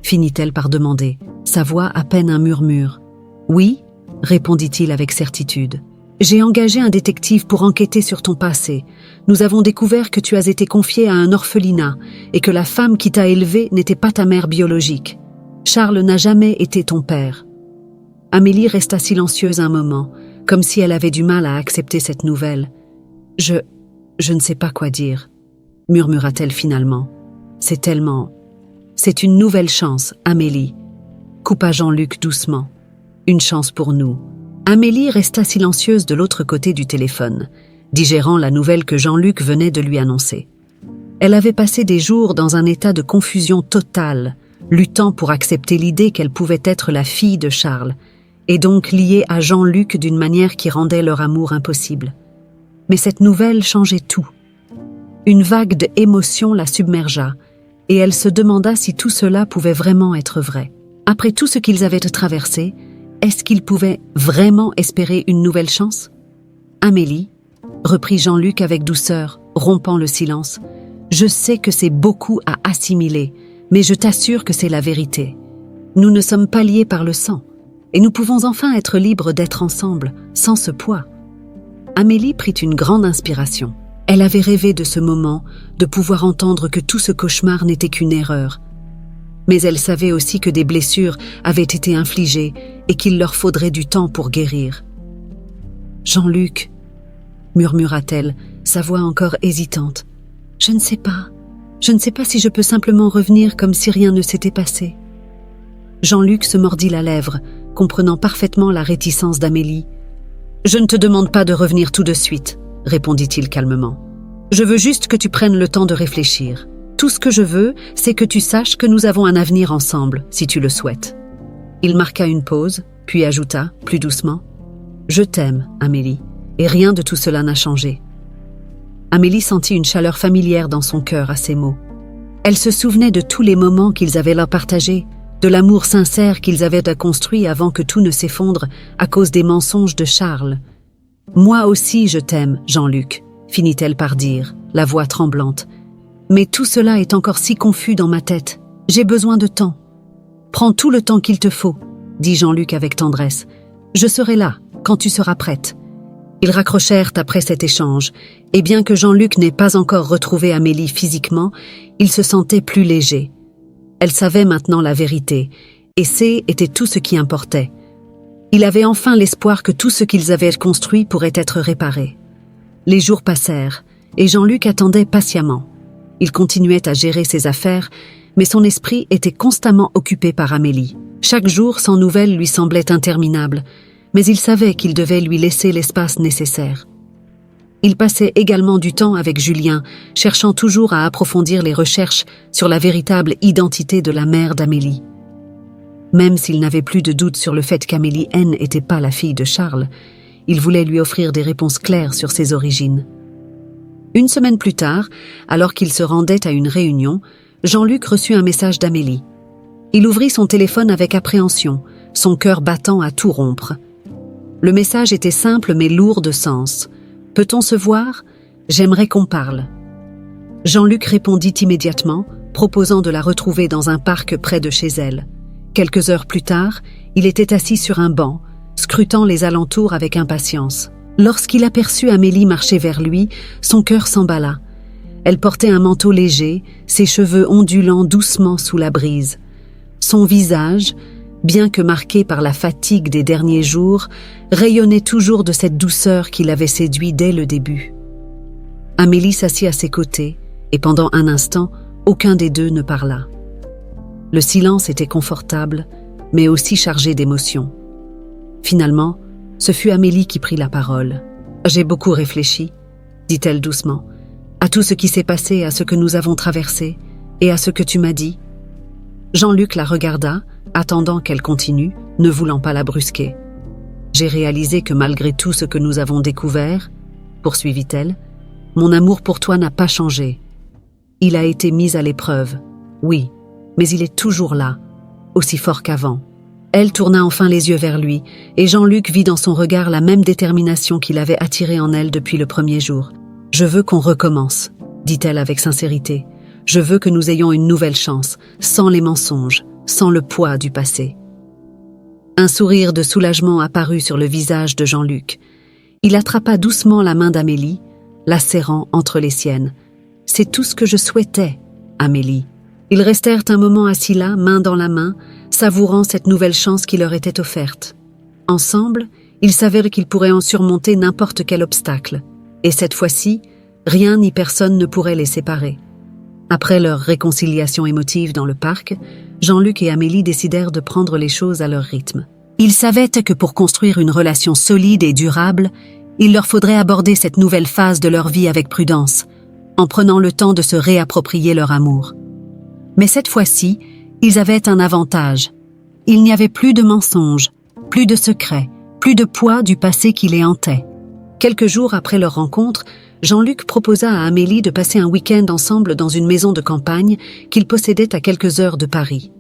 finit-elle par demander, sa voix à peine un murmure. « Oui » répondit-il avec certitude. « J'ai engagé un détective pour enquêter sur ton passé. Nous avons découvert que tu as été confié à un orphelinat et que la femme qui t'a élevé n'était pas ta mère biologique. Charles n'a jamais été ton père. » Amélie resta silencieuse un moment, comme si elle avait du mal à accepter cette nouvelle. « Je ne sais pas quoi dire, » murmura-t-elle finalement. « C'est une nouvelle chance, Amélie, » coupa Jean-Luc doucement. « Une chance pour nous. » Amélie resta silencieuse de l'autre côté du téléphone, digérant la nouvelle que Jean-Luc venait de lui annoncer. Elle avait passé des jours dans un état de confusion totale, luttant pour accepter l'idée qu'elle pouvait être la fille de Charles, et donc liée à Jean-Luc d'une manière qui rendait leur amour impossible. Mais cette nouvelle changeait tout. Une vague d'émotions la submergea, et elle se demanda si tout cela pouvait vraiment être vrai. Après tout ce qu'ils avaient traversé, est-ce qu'ils pouvaient vraiment espérer une nouvelle chance ? « Amélie, reprit Jean-Luc avec douceur, rompant le silence. Je sais que c'est beaucoup à assimiler, mais je t'assure que c'est la vérité. Nous ne sommes pas liés par le sang, et nous pouvons enfin être libres d'être ensemble, sans ce poids. Amélie prit une grande inspiration. Elle avait rêvé de ce moment, de pouvoir entendre que tout ce cauchemar n'était qu'une erreur. Mais elle savait aussi que des blessures avaient été infligées et qu'il leur faudrait du temps pour guérir. « Jean-Luc » murmura-t-elle, sa voix encore hésitante. « Je ne sais pas. Je ne sais pas si je peux simplement revenir comme si rien ne s'était passé. » Jean-Luc se mordit la lèvre, comprenant parfaitement la réticence d'Amélie. « Je ne te demande pas de revenir tout de suite, » répondit-il calmement. « Je veux juste que tu prennes le temps de réfléchir. Tout ce que je veux, c'est que tu saches que nous avons un avenir ensemble, si tu le souhaites. » Il marqua une pause, puis ajouta, plus doucement, « Je t'aime, Amélie, et rien de tout cela n'a changé. » Amélie sentit une chaleur familière dans son cœur à ces mots. Elle se souvenait de tous les moments qu'ils avaient là partagés, de l'amour sincère qu'ils avaient construit avant que tout ne s'effondre à cause des mensonges de Charles. « Moi aussi je t'aime, Jean-Luc », finit-elle par dire, la voix tremblante. « Mais tout cela est encore si confus dans ma tête. J'ai besoin de temps. »« Prends tout le temps qu'il te faut, » dit Jean-Luc avec tendresse. « Je serai là, quand tu seras prête. » Ils raccrochèrent après cet échange, et bien que Jean-Luc n'ait pas encore retrouvé Amélie physiquement, il se sentait plus léger. Elle savait maintenant la vérité, et était tout ce qui importait. Il avait enfin l'espoir que tout ce qu'ils avaient construit pourrait être réparé. Les jours passèrent, et Jean-Luc attendait patiemment. Il continuait à gérer ses affaires, mais son esprit était constamment occupé par Amélie. Chaque jour sans nouvelles lui semblait interminable, mais il savait qu'il devait lui laisser l'espace nécessaire. Il passait également du temps avec Julien, cherchant toujours à approfondir les recherches sur la véritable identité de la mère d'Amélie. Même s'il n'avait plus de doute sur le fait qu'Amélie N n'était pas la fille de Charles, il voulait lui offrir des réponses claires sur ses origines. Une semaine plus tard, alors qu'il se rendait à une réunion, Jean-Luc reçut un message d'Amélie. Il ouvrit son téléphone avec appréhension, son cœur battant à tout rompre. Le message était simple mais lourd de sens. « Peut-on se voir ? J'aimerais qu'on parle. » Jean-Luc répondit immédiatement, proposant de la retrouver dans un parc près de chez elle. Quelques heures plus tard, il était assis sur un banc, scrutant les alentours avec impatience. Lorsqu'il aperçut Amélie marcher vers lui, son cœur s'emballa. Elle portait un manteau léger, ses cheveux ondulant doucement sous la brise. Son visage, bien que marqué par la fatigue des derniers jours, rayonnait toujours de cette douceur qui l'avait séduit dès le début. Amélie s'assit à ses côtés, et pendant un instant, aucun des deux ne parla. Le silence était confortable, mais aussi chargé d'émotions. Finalement, ce fut Amélie qui prit la parole. « J'ai beaucoup réfléchi, » dit-elle doucement, « à tout ce qui s'est passé, à ce que nous avons traversé, et à ce que tu m'as dit. » Jean-Luc la regarda, attendant qu'elle continue, ne voulant pas la brusquer. « J'ai réalisé que malgré tout ce que nous avons découvert, » poursuivit-elle, « mon amour pour toi n'a pas changé. Il a été mis à l'épreuve, oui, mais il est toujours là, aussi fort qu'avant. » Elle tourna enfin les yeux vers lui, et Jean-Luc vit dans son regard la même détermination qu'il avait attirée en elle depuis le premier jour. « Je veux qu'on recommence, » dit-elle avec sincérité. « Je veux que nous ayons une nouvelle chance, sans les mensonges, sans le poids du passé. » Un sourire de soulagement apparut sur le visage de Jean-Luc. Il attrapa doucement la main d'Amélie, la serrant entre les siennes. « C'est tout ce que je souhaitais, Amélie. » Ils restèrent un moment assis là, main dans la main, savourant cette nouvelle chance qui leur était offerte. Ensemble, ils savaient qu'ils pourraient en surmonter n'importe quel obstacle. Et cette fois-ci, rien ni personne ne pourrait les séparer. Après leur réconciliation émotive dans le parc, Jean-Luc et Amélie décidèrent de prendre les choses à leur rythme. Ils savaient que pour construire une relation solide et durable, il leur faudrait aborder cette nouvelle phase de leur vie avec prudence, en prenant le temps de se réapproprier leur amour. Mais cette fois-ci, ils avaient un avantage. Il n'y avait plus de mensonges, plus de secrets, plus de poids du passé qui les hantait. Quelques jours après leur rencontre, Jean-Luc proposa à Amélie de passer un week-end ensemble dans une maison de campagne qu'il possédait à quelques heures de Paris.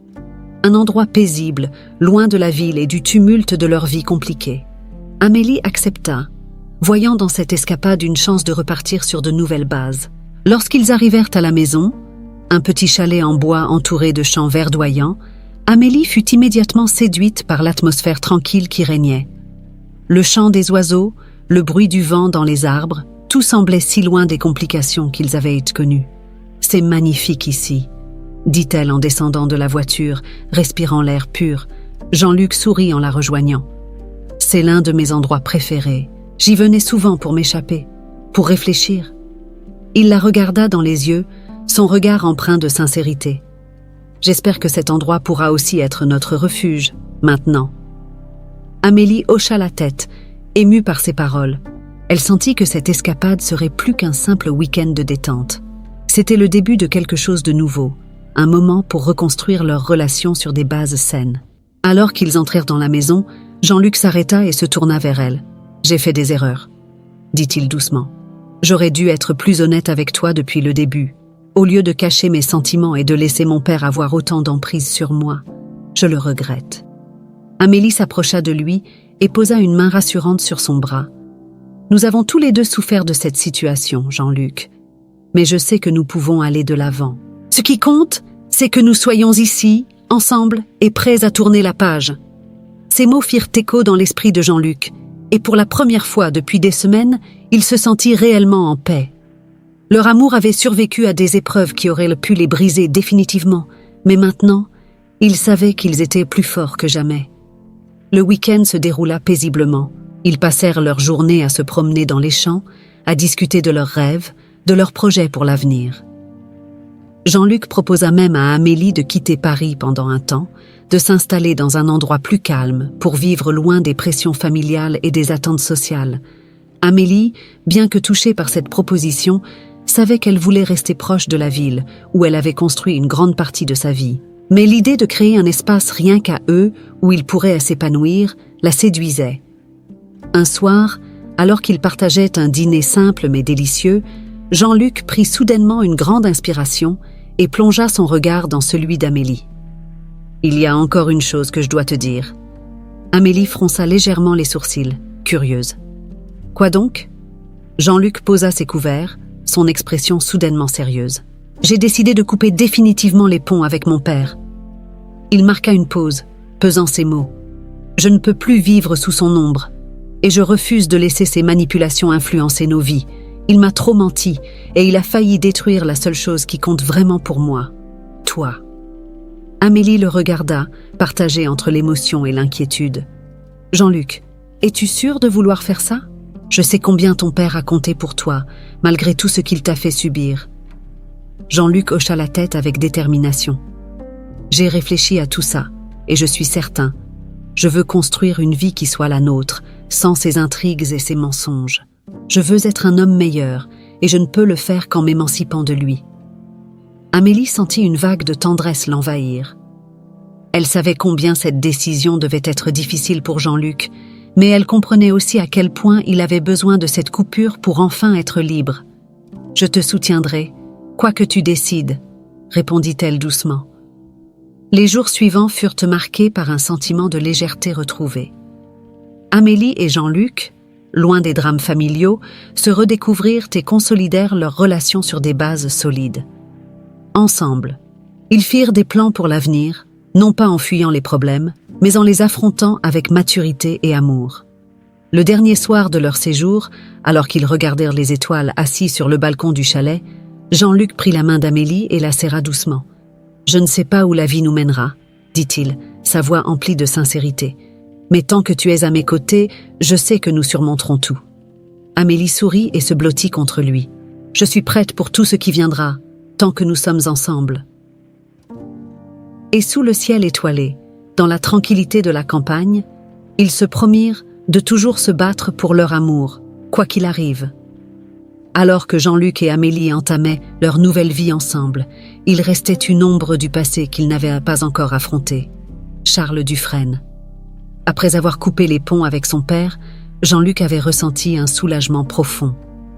Un endroit paisible, loin de la ville et du tumulte de leur vie compliquée. Amélie accepta, voyant dans cette escapade une chance de repartir sur de nouvelles bases. Lorsqu'ils arrivèrent à la maison, un petit chalet en bois entouré de champs verdoyants, Amélie fut immédiatement séduite par l'atmosphère tranquille qui régnait. Le chant des oiseaux, le bruit du vent dans les arbres, tout semblait si loin des complications qu'ils avaient connues. « C'est magnifique ici », dit-elle en descendant de la voiture, respirant l'air pur. Jean-Luc sourit en la rejoignant. « C'est l'un de mes endroits préférés. J'y venais souvent pour m'échapper, pour réfléchir. » Il la regarda dans les yeux, son regard empreint de sincérité. « J'espère que cet endroit pourra aussi être notre refuge, maintenant. » Amélie hocha la tête, émue par ces paroles. Elle sentit que cette escapade serait plus qu'un simple week-end de détente. C'était le début de quelque chose de nouveau, un moment pour reconstruire leur relation sur des bases saines. Alors qu'ils entrèrent dans la maison, Jean-Luc s'arrêta et se tourna vers elle. « J'ai fait des erreurs, » dit-il doucement. « J'aurais dû être plus honnête avec toi depuis le début. Au lieu de cacher mes sentiments et de laisser mon père avoir autant d'emprise sur moi, je le regrette. » Amélie s'approcha de lui et posa une main rassurante sur son bras. « Nous avons tous les deux souffert de cette situation, Jean-Luc. Mais je sais que nous pouvons aller de l'avant. Ce qui compte, c'est que nous soyons ici, ensemble et prêts à tourner la page. » Ces mots firent écho dans l'esprit de Jean-Luc, et pour la première fois depuis des semaines, il se sentit réellement en paix. Leur amour avait survécu à des épreuves qui auraient pu les briser définitivement, mais maintenant, ils savaient qu'ils étaient plus forts que jamais. Le week-end se déroula paisiblement. Ils passèrent leur journée à se promener dans les champs, à discuter de leurs rêves, de leurs projets pour l'avenir. Jean-Luc proposa même à Amélie de quitter Paris pendant un temps, de s'installer dans un endroit plus calme pour vivre loin des pressions familiales et des attentes sociales. Amélie, bien que touchée par cette proposition, savait qu'elle voulait rester proche de la ville, où elle avait construit une grande partie de sa vie. Mais l'idée de créer un espace rien qu'à eux, où ils pourraient s'épanouir, la séduisait. Un soir, alors qu'ils partageaient un dîner simple mais délicieux, Jean-Luc prit soudainement une grande inspiration et plongea son regard dans celui d'Amélie. « Il y a encore une chose que je dois te dire. » Amélie fronça légèrement les sourcils, curieuse. « Quoi donc ?» Jean-Luc posa ses couverts, son expression soudainement sérieuse. « J'ai décidé de couper définitivement les ponts avec mon père. » Il marqua une pause, pesant ses mots. « Je ne peux plus vivre sous son ombre, et je refuse de laisser ses manipulations influencer nos vies. Il m'a trop menti, et il a failli détruire la seule chose qui compte vraiment pour moi, toi. » Amélie le regarda, partagée entre l'émotion et l'inquiétude. « Jean-Luc, es-tu sûr de vouloir faire ça ? Je sais combien ton père a compté pour toi, malgré tout ce qu'il t'a fait subir. » Jean-Luc hocha la tête avec détermination. « J'ai réfléchi à tout ça, et je suis certain. Je veux construire une vie qui soit la nôtre, sans ses intrigues et ses mensonges. Je veux être un homme meilleur, et je ne peux le faire qu'en m'émancipant de lui. » Amélie sentit une vague de tendresse l'envahir. Elle savait combien cette décision devait être difficile pour Jean-Luc, mais elle comprenait aussi à quel point il avait besoin de cette coupure pour enfin être libre. « Je te soutiendrai, quoi que tu décides, » répondit-elle doucement. Les jours suivants furent marqués par un sentiment de légèreté retrouvée. Amélie et Jean-Luc, loin des drames familiaux, se redécouvrirent et consolidèrent leur relation sur des bases solides. Ensemble, ils firent des plans pour l'avenir, non pas en fuyant les problèmes, mais en les affrontant avec maturité et amour. Le dernier soir de leur séjour, alors qu'ils regardèrent les étoiles assis sur le balcon du chalet, Jean-Luc prit la main d'Amélie et la serra doucement. « Je ne sais pas où la vie nous mènera, » dit-il, sa voix emplie de sincérité. « Mais tant que tu es à mes côtés, je sais que nous surmonterons tout. » Amélie sourit et se blottit contre lui. « Je suis prête pour tout ce qui viendra, tant que nous sommes ensemble. » Et sous le ciel étoilé, dans la tranquillité de la campagne, ils se promirent de toujours se battre pour leur amour, quoi qu'il arrive. Alors que Jean-Luc et Amélie entamaient leur nouvelle vie ensemble, il restait une ombre du passé qu'ils n'avaient pas encore affrontée. Charles Dufresne. Après avoir coupé les ponts avec son père, Jean-Luc avait ressenti un soulagement profond.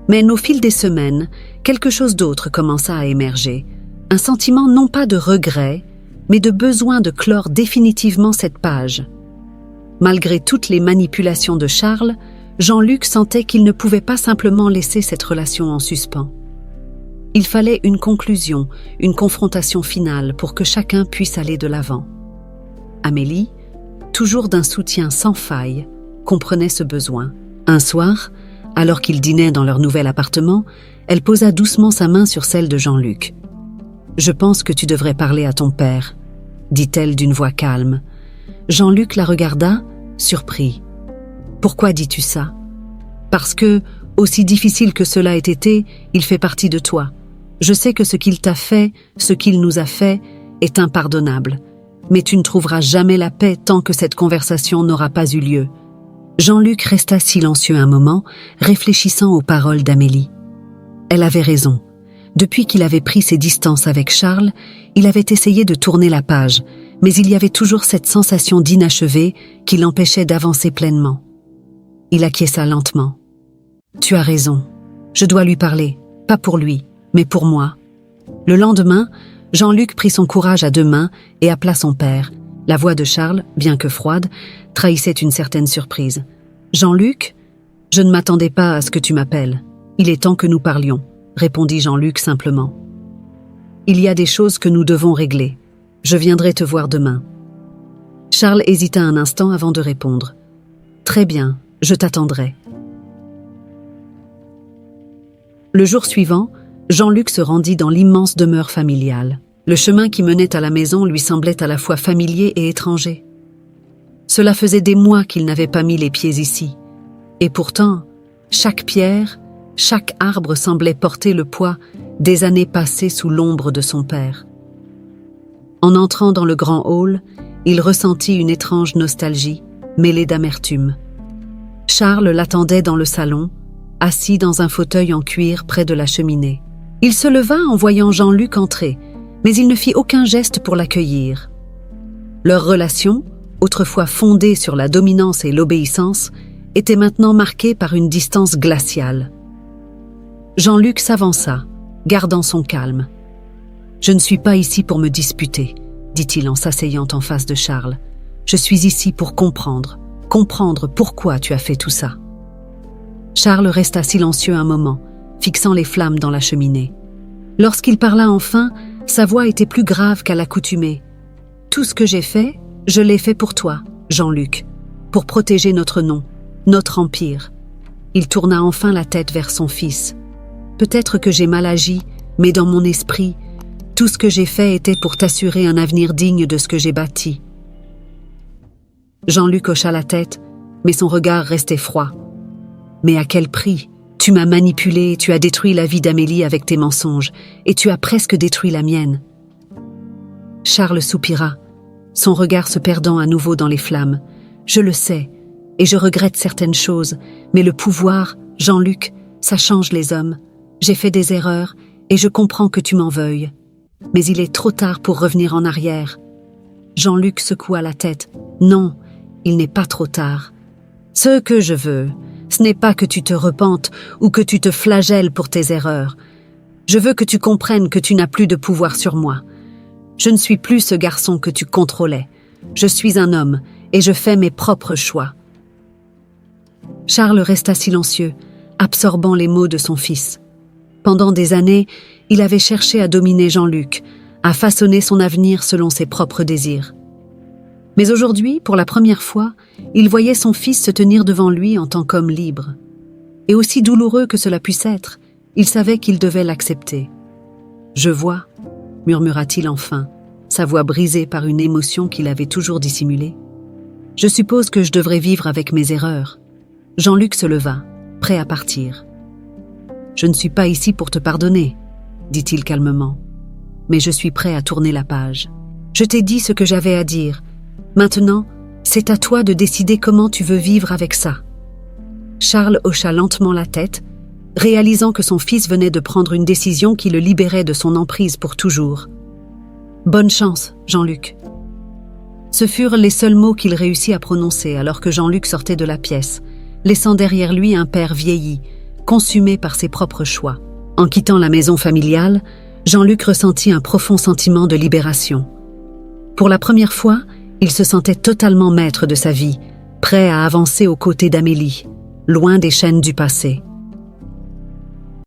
Mais au fil des semaines, quelque chose d'autre commença à émerger. Un sentiment non pas de regret, mais de besoin de clore définitivement cette page. Malgré toutes les manipulations de Charles, Jean-Luc sentait qu'il ne pouvait pas simplement laisser cette relation en suspens. Il fallait une conclusion, une confrontation finale pour que chacun puisse aller de l'avant. Amélie, toujours d'un soutien sans faille, comprenait ce besoin. Un soir, alors qu'ils dînaient dans leur nouvel appartement, elle posa doucement sa main sur celle de Jean-Luc. « Je pense que tu devrais parler à ton père », dit-elle d'une voix calme. Jean-Luc la regarda, surpris. « Pourquoi dis-tu ça ?»« Parce que, aussi difficile que cela ait été, il fait partie de toi. Je sais que ce qu'il t'a fait, ce qu'il nous a fait, est impardonnable. Mais tu ne trouveras jamais la paix tant que cette conversation n'aura pas eu lieu. » Jean-Luc resta silencieux un moment, réfléchissant aux paroles d'Amélie. Elle avait raison. Depuis qu'il avait pris ses distances avec Charles, il avait essayé de tourner la page, mais il y avait toujours cette sensation d'inachevé qui l'empêchait d'avancer pleinement. Il acquiesça lentement. « Tu as raison. Je dois lui parler, pas pour lui, mais pour moi. » Le lendemain, Jean-Luc prit son courage à deux mains et appela son père. La voix de Charles, bien que froide, trahissait une certaine surprise. « Jean-Luc, je ne m'attendais pas à ce que tu m'appelles. Il est temps que nous parlions, » répondit Jean-Luc simplement. « Il y a des choses que nous devons régler. Je viendrai te voir demain. » Charles hésita un instant avant de répondre. « Très bien, je t'attendrai. » Le jour suivant, Jean-Luc se rendit dans l'immense demeure familiale. Le chemin qui menait à la maison lui semblait à la fois familier et étranger. Cela faisait des mois qu'il n'avait pas mis les pieds ici. Et pourtant, chaque pierre, chaque arbre semblait porter le poids des années passées sous l'ombre de son père. En entrant dans le grand hall, il ressentit une étrange nostalgie, mêlée d'amertume. Charles l'attendait dans le salon, assis dans un fauteuil en cuir près de la cheminée. Il se leva en voyant Jean-Luc entrer, mais il ne fit aucun geste pour l'accueillir. Leur relation, autrefois fondée sur la dominance et l'obéissance, était maintenant marquée par une distance glaciale. Jean-Luc s'avança, gardant son calme. « Je ne suis pas ici pour me disputer, » dit-il en s'asseyant en face de Charles. « Je suis ici pour comprendre pourquoi tu as fait tout ça. » Charles resta silencieux un moment, fixant les flammes dans la cheminée. Lorsqu'il parla enfin, sa voix était plus grave qu'à l'accoutumée. « Tout ce que j'ai fait, je l'ai fait pour toi, Jean-Luc, pour protéger notre nom, notre empire. » Il tourna enfin la tête vers son fils. « Peut-être que j'ai mal agi, mais dans mon esprit, tout ce que j'ai fait était pour t'assurer un avenir digne de ce que j'ai bâti. » Jean-Luc hocha la tête, mais son regard restait froid. « Mais à quel prix ? Tu m'as manipulé, tu as détruit la vie d'Amélie avec tes mensonges, et tu as presque détruit la mienne. » Charles soupira, son regard se perdant à nouveau dans les flammes. « Je le sais, et je regrette certaines choses, mais le pouvoir, Jean-Luc, ça change les hommes. J'ai fait des erreurs, et je comprends que tu m'en veuilles. Mais il est trop tard pour revenir en arrière. » Jean-Luc secoua la tête. « Non, il n'est pas trop tard. Ce que je veux, ce n'est pas que tu te repentes ou que tu te flagelles pour tes erreurs. Je veux que tu comprennes que tu n'as plus de pouvoir sur moi. Je ne suis plus ce garçon que tu contrôlais. Je suis un homme et je fais mes propres choix. » Charles resta silencieux, absorbant les mots de son fils. Pendant des années, il avait cherché à dominer Jean-Luc, à façonner son avenir selon ses propres désirs. Mais aujourd'hui, pour la première fois, il voyait son fils se tenir devant lui en tant qu'homme libre. Et aussi douloureux que cela puisse être, il savait qu'il devait l'accepter. « Je vois », murmura-t-il enfin, sa voix brisée par une émotion qu'il avait toujours dissimulée. « Je suppose que je devrais vivre avec mes erreurs. » Jean-Luc se leva, prêt à partir. « Je ne suis pas ici pour te pardonner, » dit-il calmement, « mais je suis prêt à tourner la page. Je t'ai dit ce que j'avais à dire. Maintenant, c'est à toi de décider comment tu veux vivre avec ça. » Charles hocha lentement la tête, réalisant que son fils venait de prendre une décision qui le libérait de son emprise pour toujours. « Bonne chance, Jean-Luc. » Ce furent les seuls mots qu'il réussit à prononcer alors que Jean-Luc sortait de la pièce, laissant derrière lui un père vieilli, consumé par ses propres choix. En quittant la maison familiale, Jean-Luc ressentit un profond sentiment de libération. Pour la première fois, il se sentait totalement maître de sa vie, prêt à avancer aux côtés d'Amélie. loin des chaînes du passé.